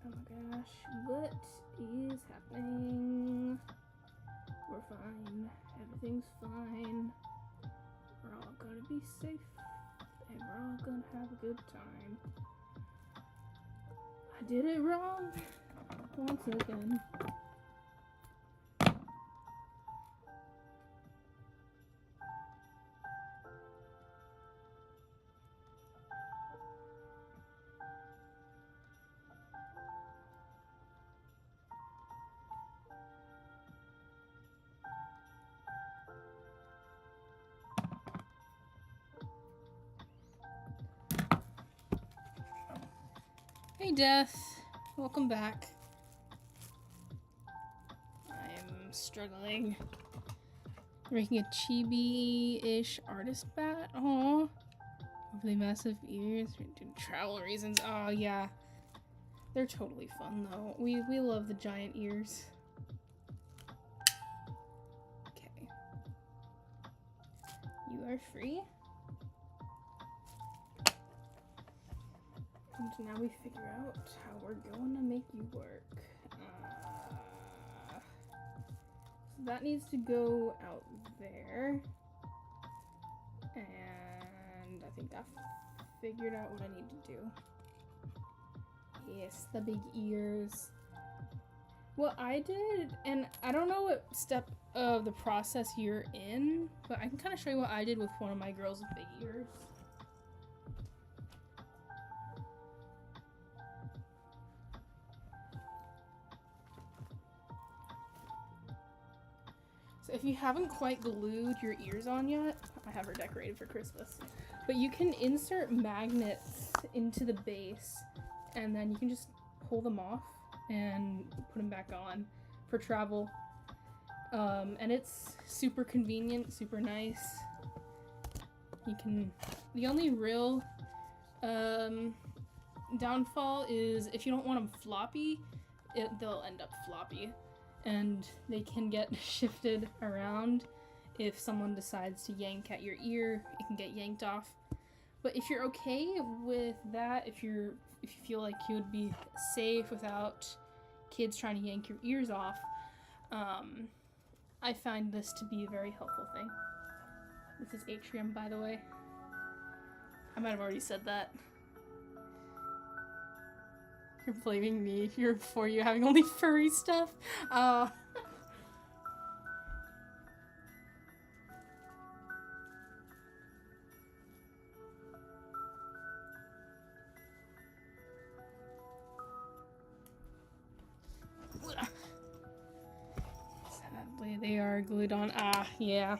Oh my gosh, what is happening? We're fine. Everything's fine. We're all gonna be safe, and we're all gonna have a good time. I did it wrong once again. Hey Death, welcome back. I'm struggling. Making a chibi-ish artist bat. Aww. Overly massive ears due to travel reasons. Oh yeah. They're totally fun though. We love the giant ears. Okay. You are free. So now we figure out how we're going to make you work. So that needs to go out there. And I think I figured out what I need to do. Yes, the big ears. What I did, and I don't know what step of the process you're in, but I can kind of show you what I did with one of my girls with big ears. So if you haven't quite glued your ears on yet, I have her decorated for Christmas, but you can insert magnets into the base and then you can just pull them off and put them back on for travel. And it's super convenient, super nice. You can, the only real downfall is if you don't want them floppy, they'll end up floppy. And they can get shifted around. If someone decides to yank at your ear, it can get yanked off. But if you're okay with that, if you feel like you would be safe without kids trying to yank your ears off, I find this to be a very helpful thing. This is Atrium, by the way. I might have already said that. You're blaming me for you having only furry stuff. Sadly, they are glued on. Yeah.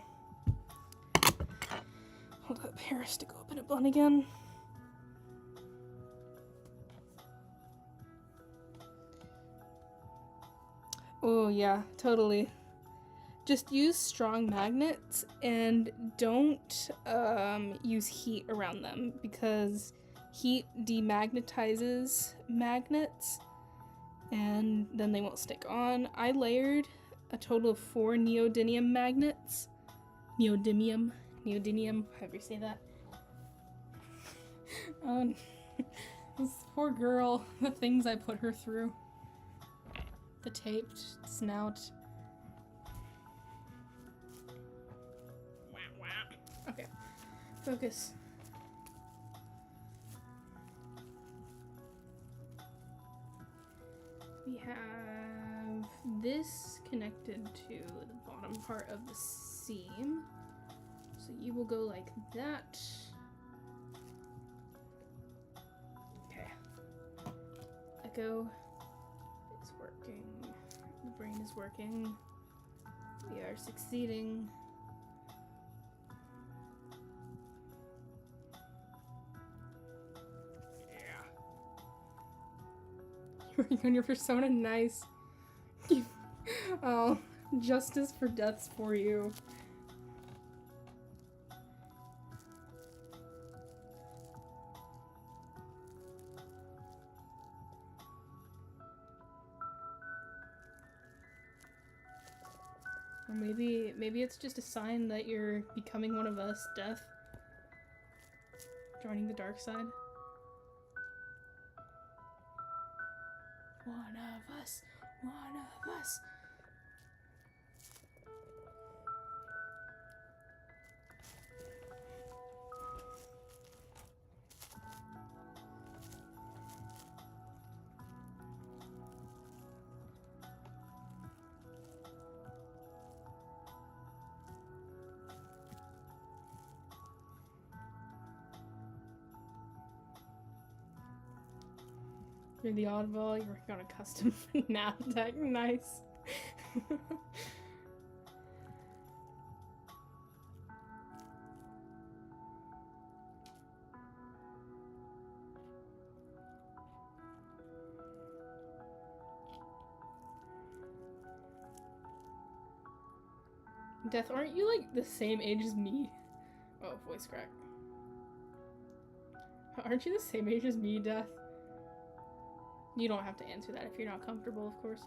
Hold up, Harris, to go up in a bun again. Oh yeah, totally. Just use strong magnets and don't use heat around them because heat demagnetizes magnets and then they won't stick on. I layered a total of 4 neodymium magnets. Neodymium, however you say that. This poor girl, the things I put her through. The taped snout. Okay, focus. We have this connected to the bottom part of the seam. So you will go like that. Okay. Echo. It's working. The brain is working. We are succeeding. Working on your persona, nice. Oh, justice for deaths for you. Or maybe it's just a sign that you're becoming one of us, Death. Joining the dark side. One of us. One of us. You're the oddball, you're working on a custom FNAF deck, nice. Death, aren't you like the same age as me? Oh, voice crack. Aren't you the same age as me, Death? You don't have to answer that if you're not comfortable, of course.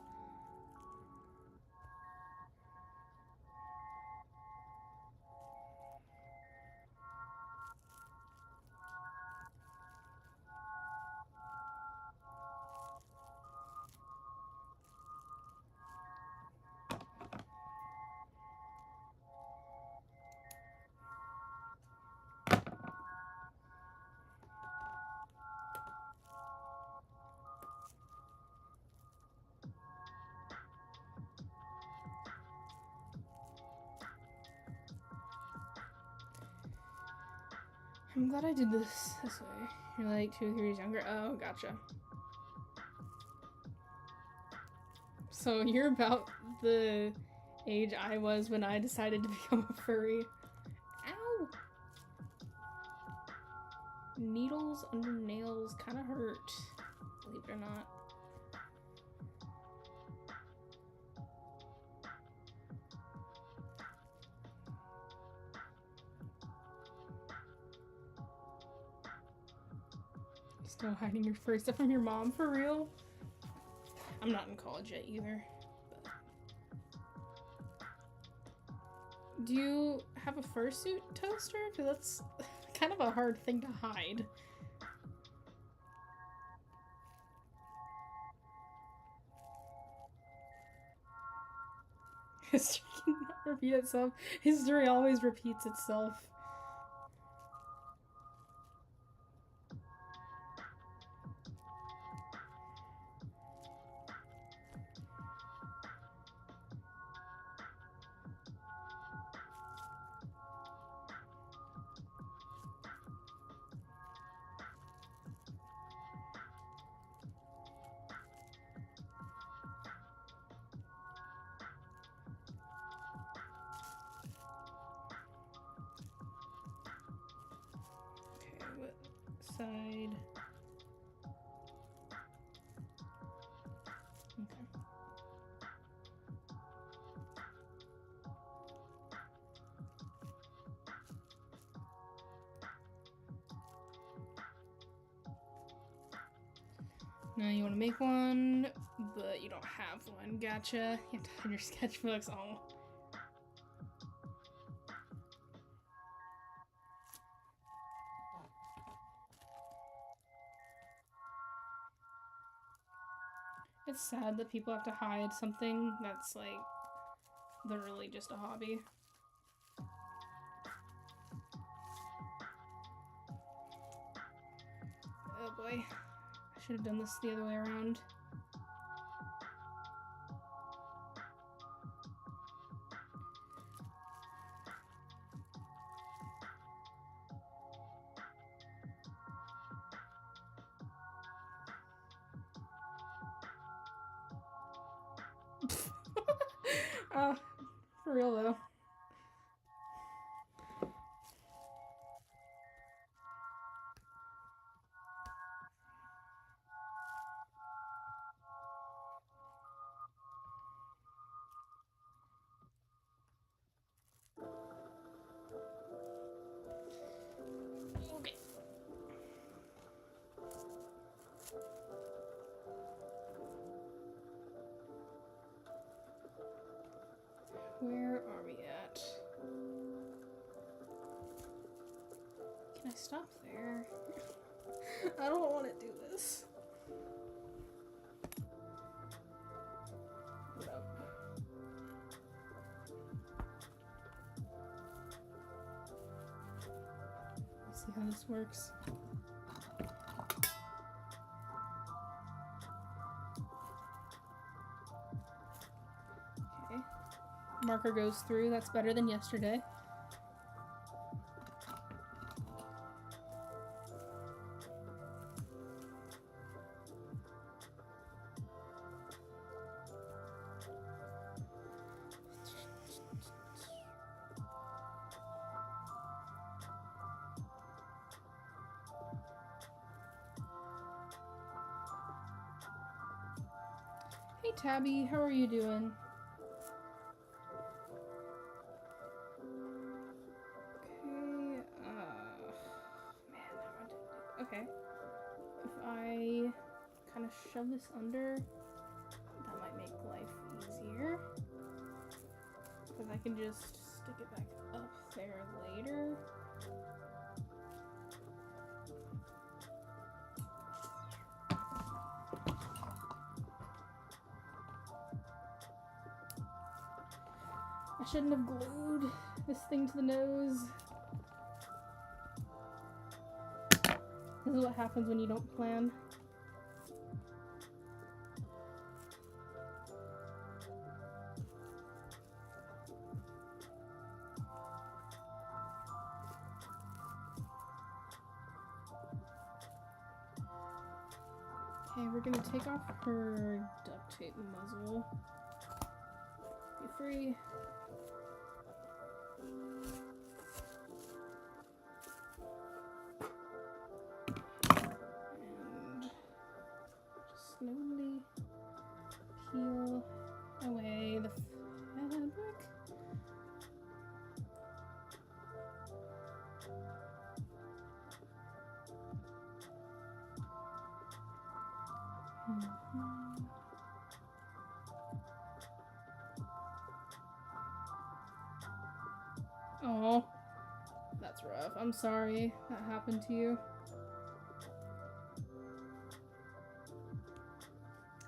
I'm glad I did this way. You're like 2 or 3 years younger. Oh, gotcha. So you're about the age I was when I decided to become a furry. Ow! Needles under nails kind of hurt, believe it or not. Still hiding your furry stuff from your mom, for real? I'm not in college yet either. But... Do you have a fursuit toaster? Because that's kind of a hard thing to hide. History cannot repeat itself. History always repeats itself. Side. Okay. Now you want to make one, but you don't have one. Gotcha. You have to hide your sketchbooks. Oh. It's sad that people have to hide something that's like literally just a hobby. Oh boy. I should have done this the other way around. For real though. Okay. Where are we at? Can I stop there? I don't want to do this. What up? Let's see how this works. Okay. Marker goes through. That's better than yesterday. Hey Tabby, how are you doing? Okay, if I kind of shove this under, that might make life easier. Because I can just stick it back up there later. I shouldn't have glued this thing to the nose. This is what happens when you don't plan. Okay, we're gonna take off her duct tape muzzle. Be free. And just slowly peel away the fabric. Oh, that's rough. I'm sorry that happened to you.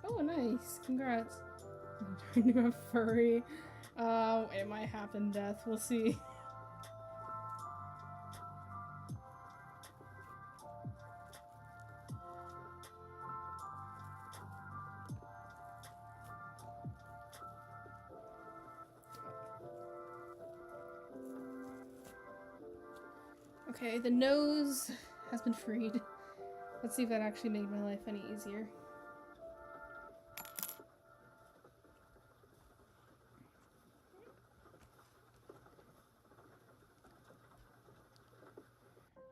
Oh, nice. Congrats. Turn into a furry. It might happen, Death. We'll see. Okay, the nose has been freed. Let's see if that actually made my life any easier.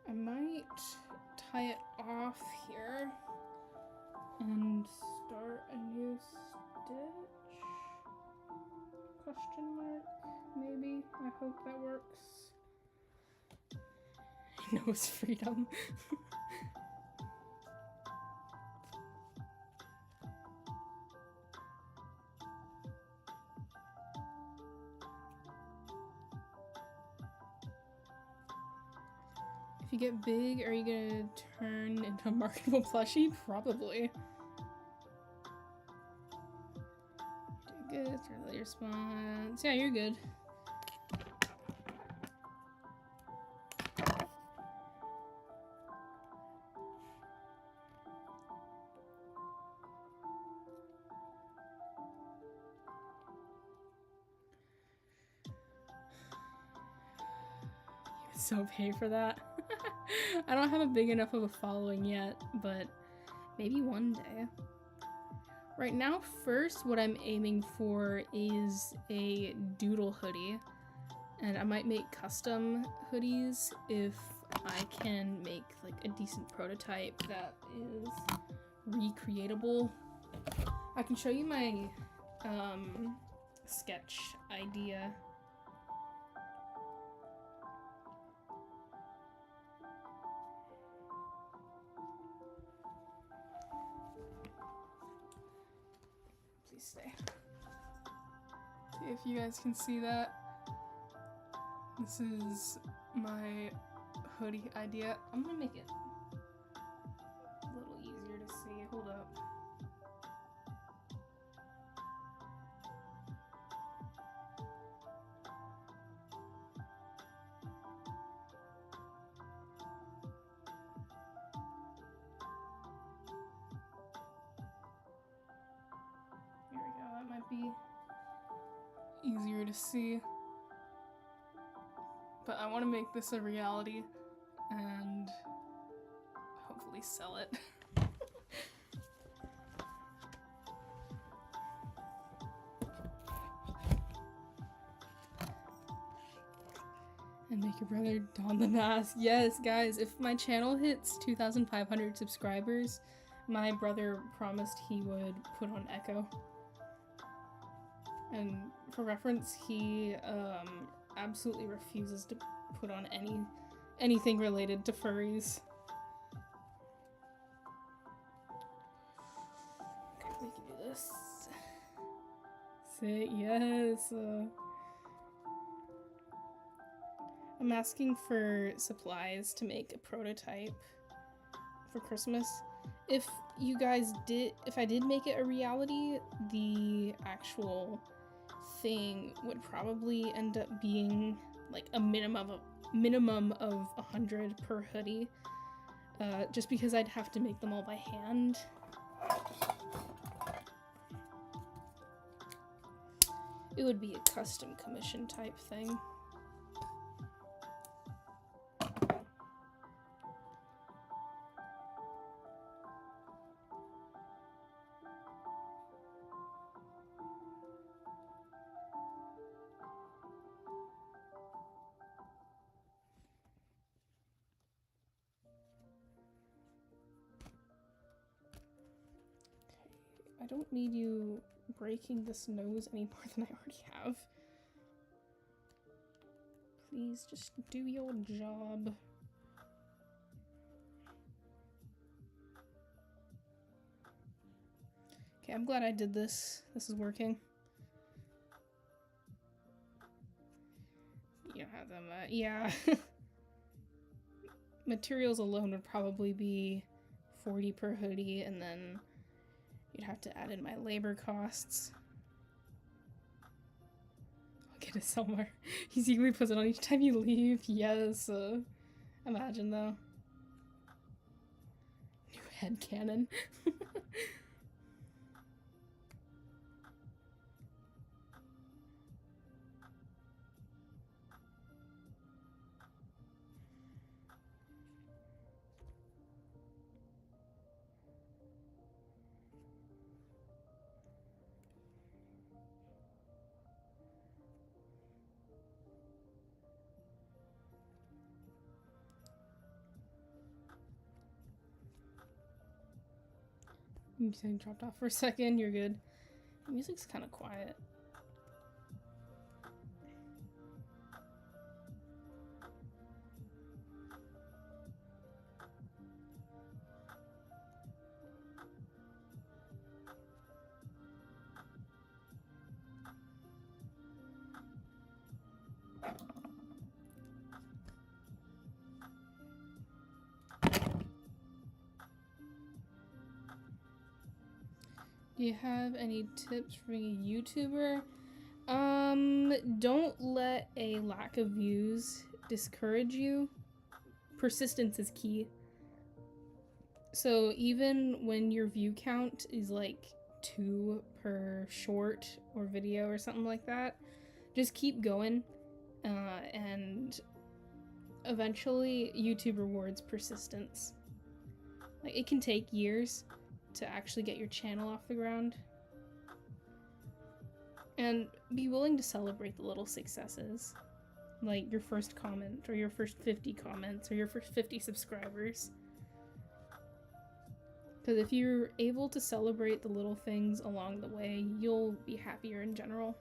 I might tie it off here and start a new stitch? Question mark, maybe? I hope that works. Nose freedom. If you get big, are you gonna turn into a marketable plushie? Probably. You're good, early response. Yeah, you're good. So pay for that. I don't have a big enough of a following yet, but maybe one day. Right now, first, what I'm aiming for is a doodle hoodie, and I might make custom hoodies if I can make like a decent prototype that is recreatable. I can show you my sketch idea. Stay. See if you guys can see that. This is my hoodie idea. I'm gonna make it a little easier to see. Hold up. Be easier to see, but I want to make this a reality and hopefully sell it. And make your brother don the mask. Yes, guys, if my channel hits 2,500 subscribers, my brother promised he would put on Echo. And for reference, he absolutely refuses to put on anything related to furries. Okay, we can do this. Say yes. I'm asking for supplies to make a prototype for Christmas. If I did make it a reality, the actual thing would probably end up being like a minimum of 100 per hoodie, just because I'd have to make them all by hand. It would be a custom commission type thing. I don't need you breaking this nose any more than I already have. Please just do your job. Okay, I'm glad I did this. This is working. You don't have them, yeah. Materials alone would probably be 40 per hoodie, and then you'd have to add in my labor costs. I'll get it somewhere. He's eagerly puts it on each time you leave. Yes. Imagine though. New headcanon. You saying dropped off for a second, you're good. The music's kind of quiet. Do you have any tips for being a YouTuber? Don't let a lack of views discourage you. Persistence is key. So even when your view count is like 2 per short or video or something like that, just keep going, and eventually YouTube rewards persistence. Like, it can take years to actually get your channel off the ground. And be willing to celebrate the little successes. Like your first comment, or your first 50 comments, or your first 50 subscribers. Because if you're able to celebrate the little things along the way, you'll be happier in general.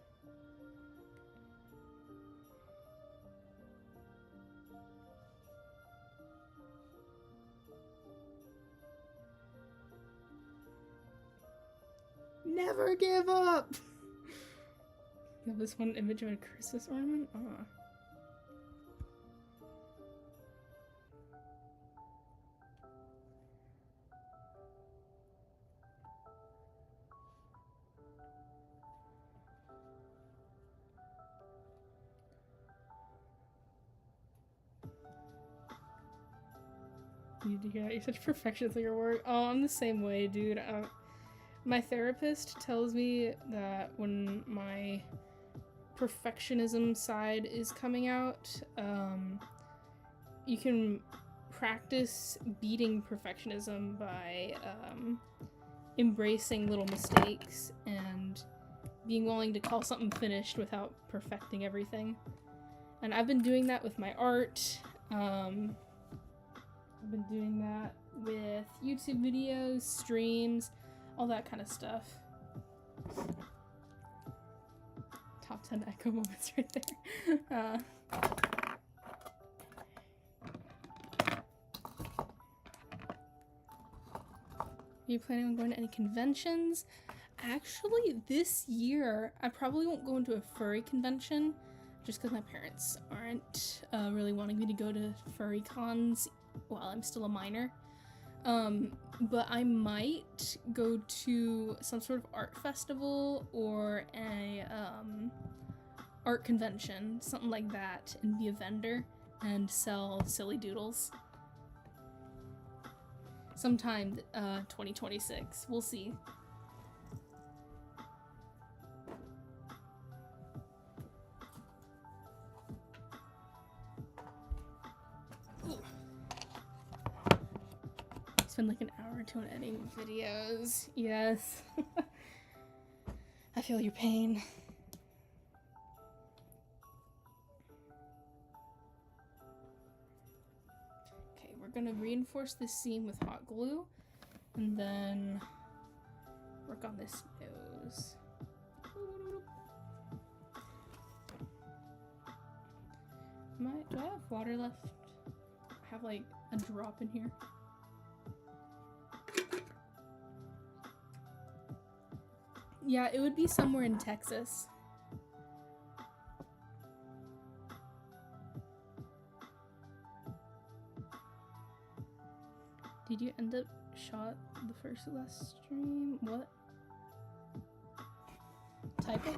Never give up! You have this one image of a Christmas ornament? Ah. You need to hear that. You're such a perfectionist at your work. Oh, I'm the same way, dude. My therapist tells me that when my perfectionism side is coming out, you can practice beating perfectionism by embracing little mistakes and being willing to call something finished without perfecting everything. And I've been doing that with my art. I've been doing that with YouTube videos, streams, all that kind of stuff. Top 10 echo moments right there. Are you planning on going to any conventions? Actually, this year, I probably won't go into a furry convention, just because my parents aren't really wanting me to go to furry cons while I'm still a minor. But I might go to some sort of art festival or a art convention, something like that, and be a vendor and sell silly doodles. Sometime 2026. We'll see. Spend like an hour or two on editing videos. Yes. I feel your pain. Okay, we're gonna reinforce this seam with hot glue, and then Work on this nose. Do I have water left? I have like a drop in here. Yeah, it would be somewhere in Texas. Did you end up shot the Fursuit last stream? What? Typo?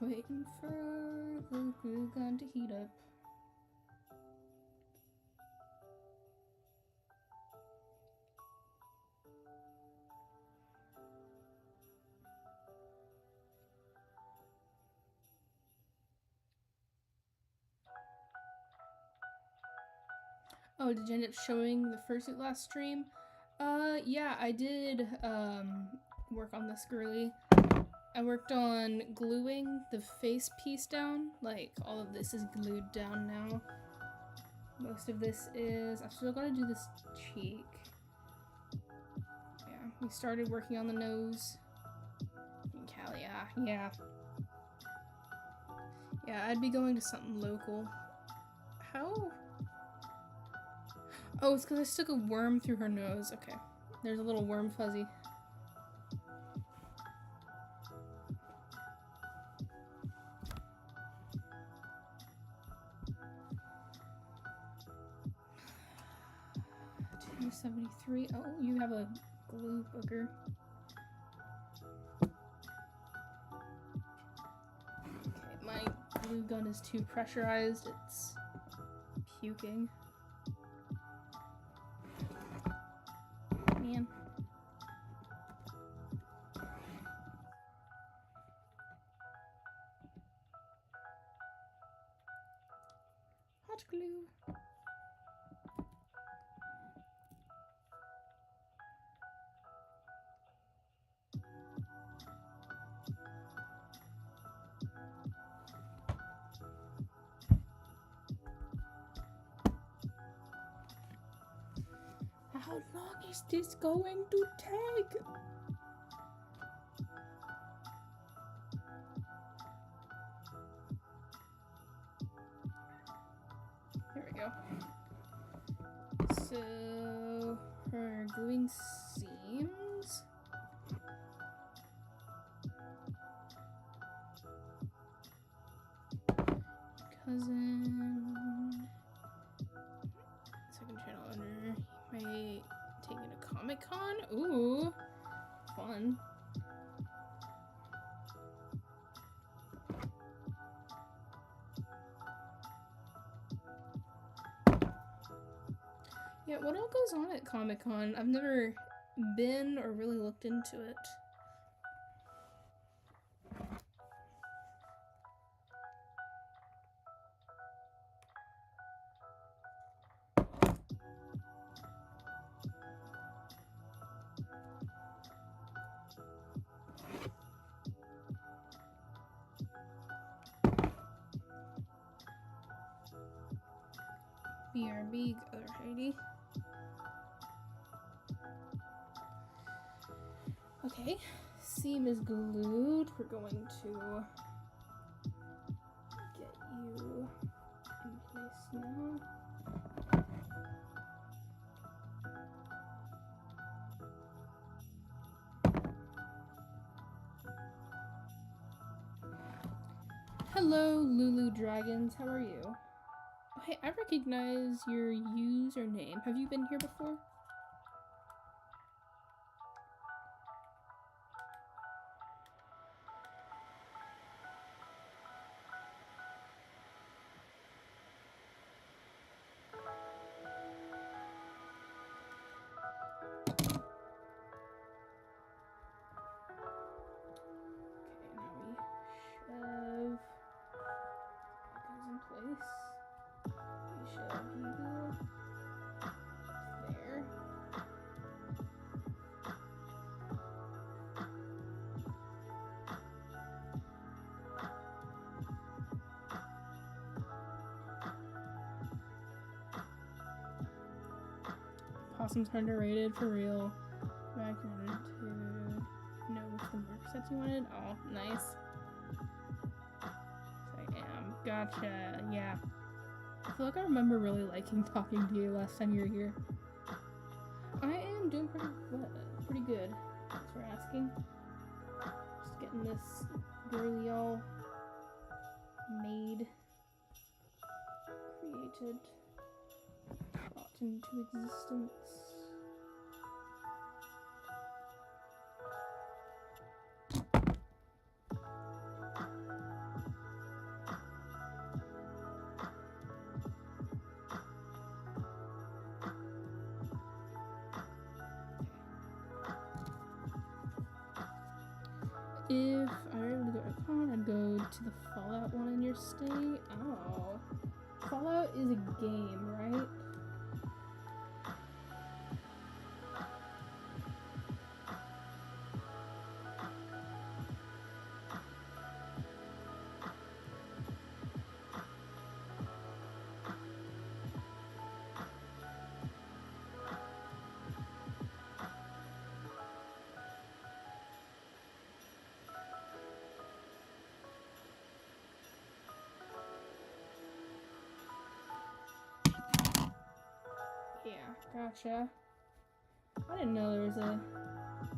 Waiting for the glue gun to heat up. Oh, did you end up showing the Fursuit last stream? Yeah, I did, work on this girly. I worked on gluing the face piece down. Like, all of this is glued down now. Most of this is... I've still got to do this cheek. Yeah, we started working on the nose. Cali, yeah. Yeah, I'd be going to something local. How? Oh, it's because I stuck a worm through her nose. Okay. There's a little worm fuzzy. $273. Oh, you have a glue booger. Okay, my glue gun is too pressurized. It's puking. Man. Hot glue. How long is this going to take? There we go. So, her gluing seams. Cousin. Second channel owner. Might take me to Comic-Con? Ooh. Fun. Yeah, what all goes on at Comic-Con? I've never been or really looked into it. BRB, other Heidi. Okay, seam is glued. We're going to get you in place now. Hello, Lulu Dragons. How are you? Oh, hey, I recognize your username. Have you been here before? Place. We shove you there. Possums are underrated, for real. Back to know which the work sets you wanted. Oh, nice. I am. Gotcha. Yeah. I feel like I remember really liking talking to you last time you were here. I am doing pretty good. Thanks for asking. Just getting this girly all made, created, brought into existence. If I were able to go to a con, I'd go to the Fallout one in your state. Oh. Fallout is a game, right? Yeah, gotcha. I didn't know there was a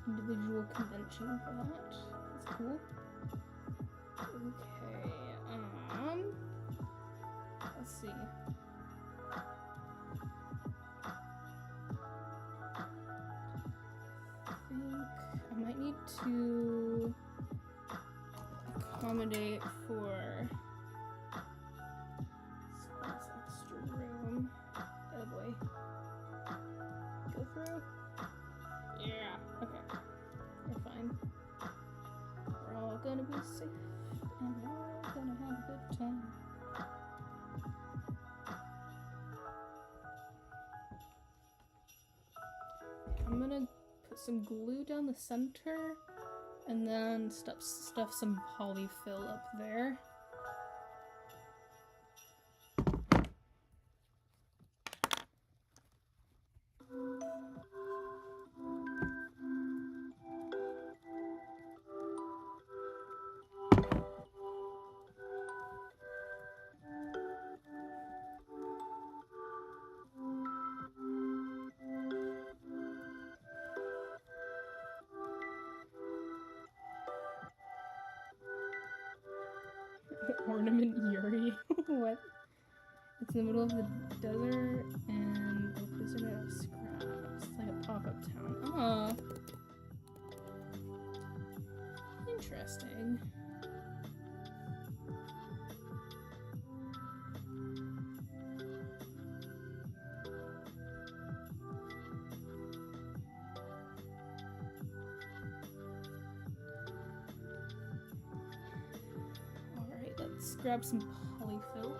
individual convention for that. That's cool. Okay, let's see. I think I might need to accommodate for this extra room. Oh boy. Go through? Yeah, okay. We're fine. We're all gonna be safe, and we're all gonna have a good time. I'm gonna put some glue down the center, and then stuff some polyfill up there. Ornament Yuri? What? It's in the middle of the desert and a place made out of scraps. It's like a pop-up town. Oh. Interesting. Alright, let's grab some polyfill.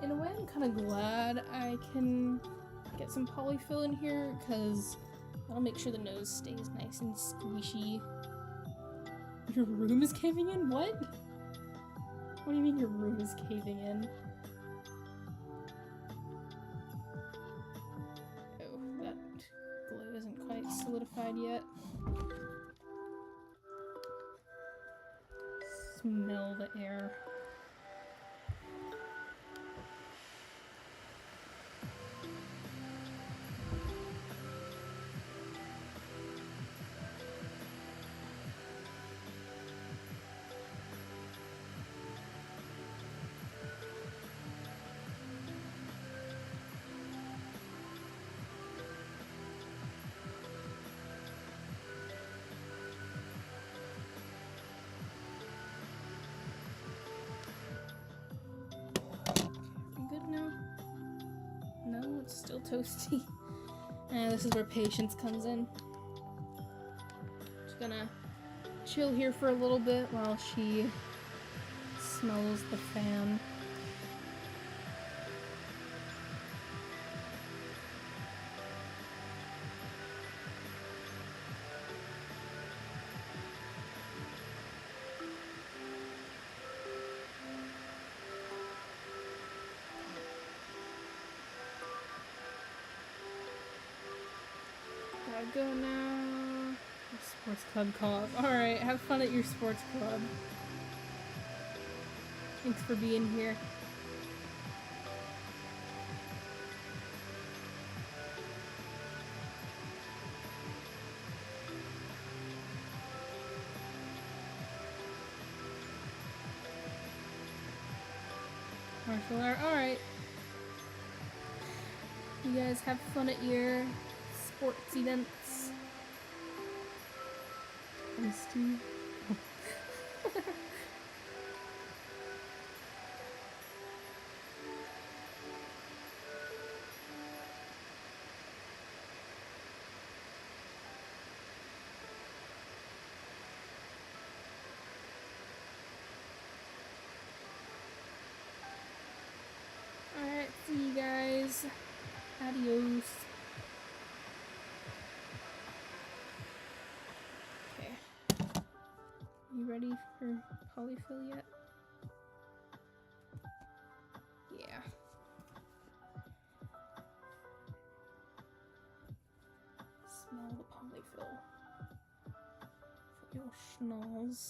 In a way, I'm kind of glad I can get some polyfill in here, because that'll make sure the nose stays nice and squishy. Your room is caving in? What? What do you mean your room is caving in? Oh, that glue isn't quite solidified yet. Smell the air. Still toasty. And this is where patience comes in. Just gonna chill here for a little bit while she smells the fan. go now. Sports club co-op. Alright, have fun at your sports club. Thanks for being here. Martial art. Alright. You guys have fun at your sports events. These two. Alright, see you guys. Adios. Okay. You ready for polyfill yet? Yeah. Smell the polyfill for your schnoz.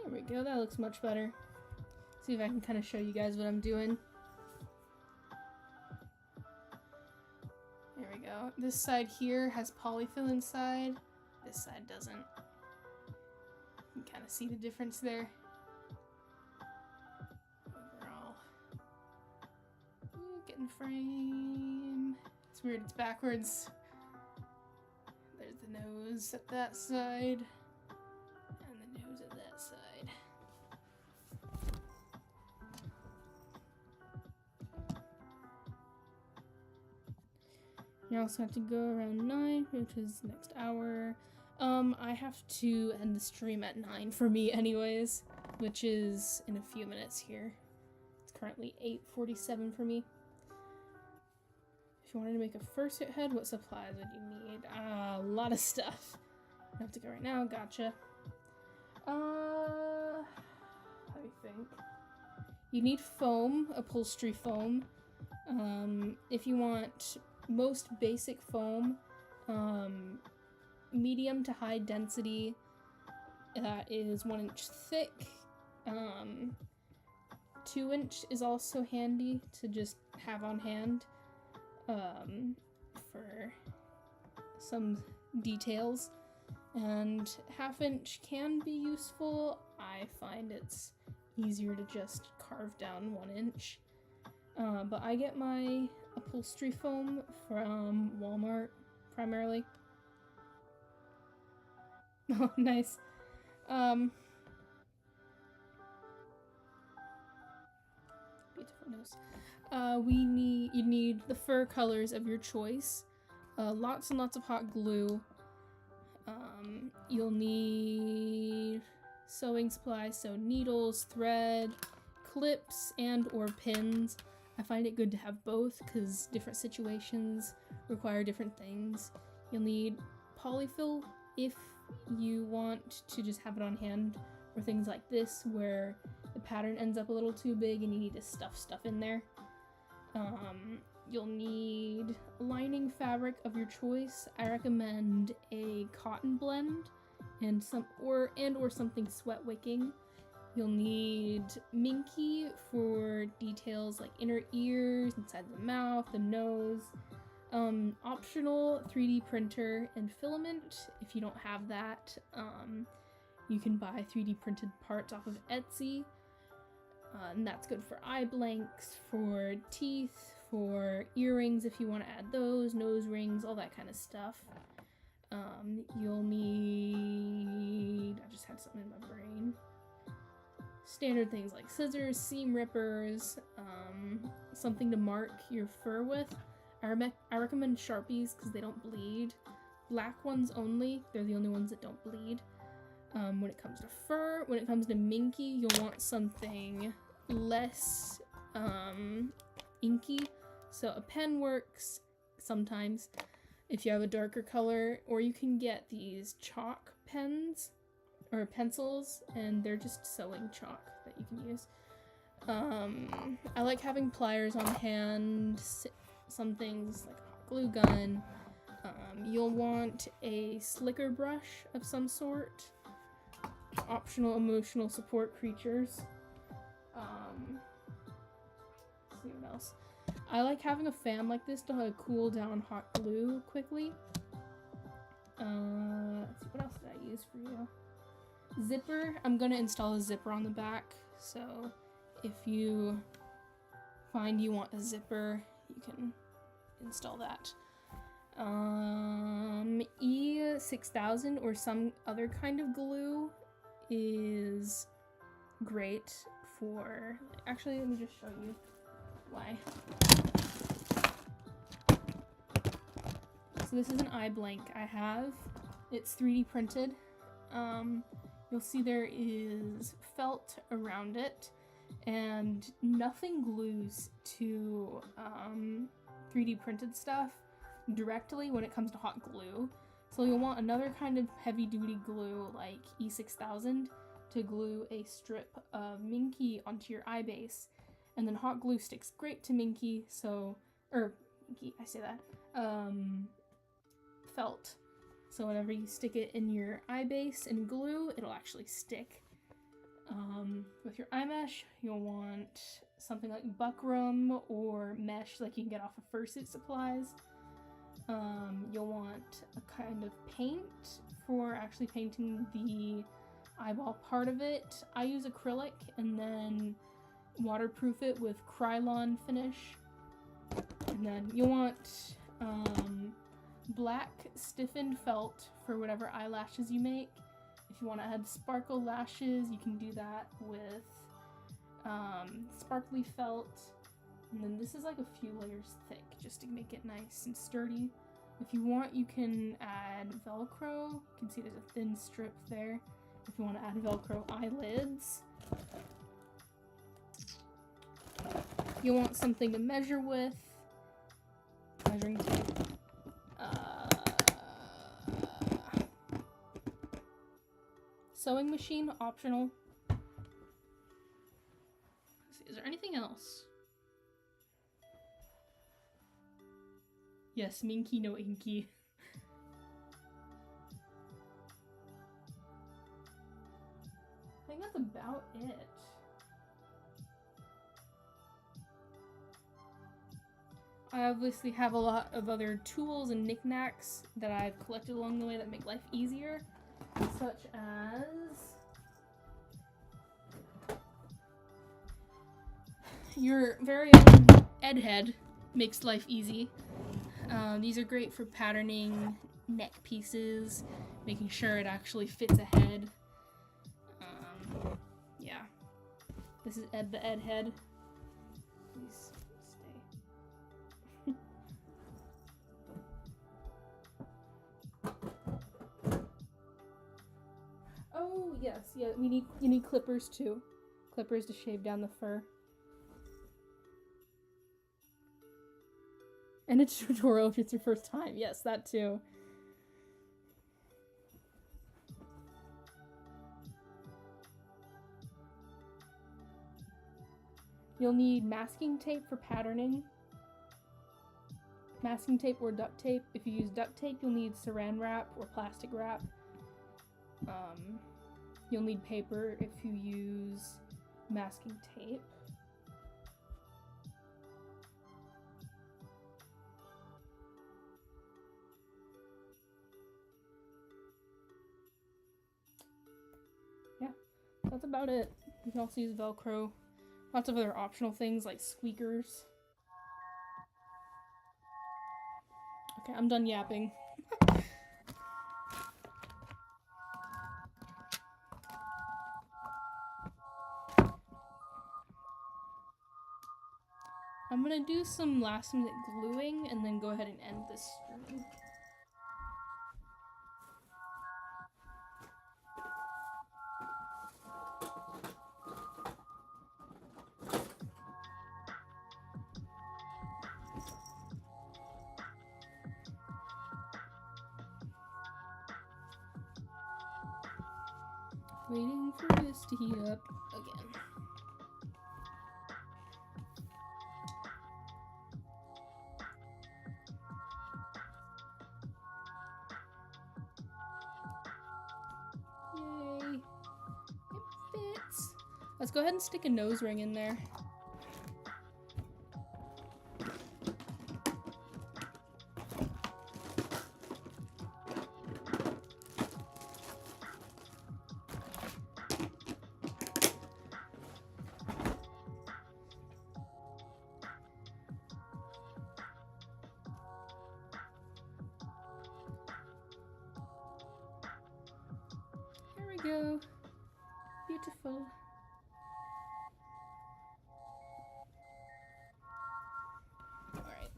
There we go, that looks much better. See if I can kind of show you guys what I'm doing. There we go. This side here has polyfill inside. This side doesn't. You can kind of see the difference there. Overall. Ooh, get in frame. It's weird, it's backwards. There's the nose at that side. You also have to go around 9, which is next hour. I have to end the stream at 9 for me anyways, which is in a few minutes here. It's currently 8:47 for me. If you wanted to make a fursuit head, what supplies would you need? A lot of stuff. I have to go right now, gotcha. Let me think. You need foam, upholstery foam. If you want most basic foam, medium to high density, that is 1 inch thick. 2 inch is also handy to just have on hand for some details, and 1/2 inch can be useful. I find it's easier to just carve down 1 inch. But I get my upholstery foam from Walmart, primarily. Oh, nice. Beautiful nose. You need the fur colors of your choice. Lots and lots of hot glue. You'll need sewing supplies, so needles, thread, clips, and or pins. I find it good to have both because different situations require different things. You'll need polyfill if you want to just have it on hand, or things like this where the pattern ends up a little too big and you need to stuff stuff in there. You'll need lining fabric of your choice. I recommend a cotton blend and or something sweat wicking. You'll need minky for details like inner ears, inside the mouth, the nose. Optional 3D printer and filament. If you don't have that, you can buy 3D printed parts off of Etsy. And that's good for eye blanks, for teeth, for earrings if you want to add those, nose rings, all that kind of stuff. You'll need... I just had something in my brain. standard things like scissors, seam rippers, something to mark your fur with. I recommend Sharpies because they don't bleed. Black ones only, they're the only ones that don't bleed. When it comes to fur, when it comes to minky, you'll want something less inky. So a pen works sometimes if you have a darker color, or you can get these chalk pens or pencils, and they're just sewing chalk that you can use. I like having pliers on hand, some things like a hot glue gun. You'll want a slicker brush of some sort. Optional emotional support creatures. Let's see what else. I like having a fan like this to cool down hot glue quickly. Let's see, what else did I use for you? Zipper. I'm gonna install a zipper on the back, so if you find you want a zipper, you can install that. E6000 or some other kind of glue is great for, actually let me just show you why. So this is an eye blank I have. It's 3D printed. You'll see there is felt around it, and nothing glues to 3D printed stuff directly when it comes to hot glue. So you'll want another kind of heavy duty glue like E6000 to glue a strip of minky onto your eye base, and then hot glue sticks great to minky, so, or minky, I say that, felt. So whenever you stick it in your eye base and glue, it'll actually stick. With your eye mesh, you'll want something like buckram or mesh like you can get off of Fursuit supplies. You'll want a kind of paint for actually painting the eyeball part of it. I use acrylic and then waterproof it with Krylon finish. And then you'll want black stiffened felt for whatever eyelashes you make. If you want to add sparkle lashes, you can do that with sparkly felt. And then this is like a few layers thick just to make it nice and sturdy. If you want, you can add Velcro. You can see there's a thin strip there. If you want to add Velcro eyelids. You'll want something to measure with. Measuring tape. Sewing machine, optional. Let's see, is there anything else? Yes, minky, no inky. I think that's about it. I obviously have a lot of other tools and knickknacks that I've collected along the way that make life easier, such as your very own Ed head makes life easy. These are great for patterning neck pieces, making sure it actually fits a head. Yeah. This is Ed the Ed head. Please stay. Oh, yes, yeah, you need clippers too. Clippers to shave down the fur. And a tutorial if it's your first time. Yes, that too. You'll need masking tape for patterning. Masking tape or duct tape. If you use duct tape, you'll need saran wrap or plastic wrap. You'll need paper if you use masking tape. Yeah, that's about it. You can also use Velcro. Lots of other optional things like squeakers. Okay, I'm done yapping. gonna do some last minute gluing and then go ahead and end this stream. Waiting for this to heat up again. Yay. It fits. Let's go ahead and stick a nose ring in there. Go. Beautiful. All right.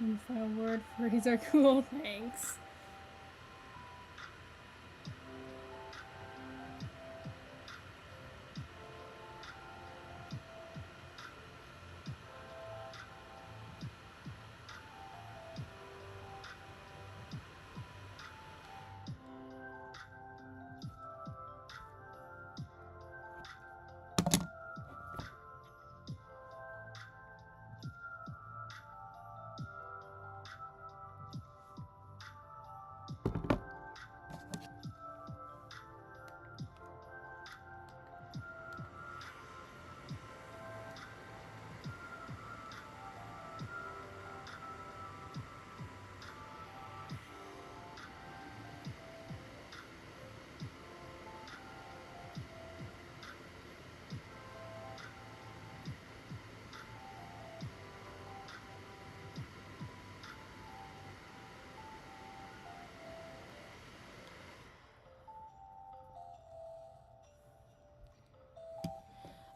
One final word, furries are cool, thanks.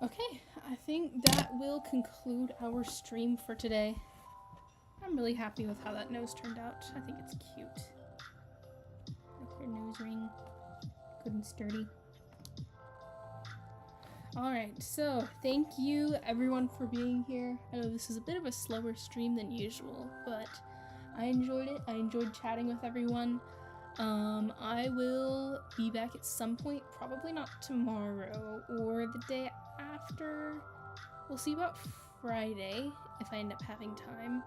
Okay, I think that will conclude our stream for today. I'm really happy with how that nose turned out. I think it's cute. Like your nose ring. Good and sturdy. Alright, so thank you everyone for being here. I know this is a bit of a slower stream than usual, but I enjoyed it. I enjoyed chatting with everyone. I will be back at some point, probably not tomorrow or the day after. We'll see about Friday if I end up having time.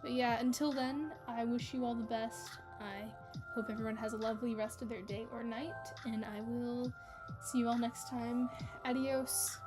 But yeah, until then, I wish you all the best. I hope everyone has a lovely rest of their day or night, and I will see you all next time. Adios.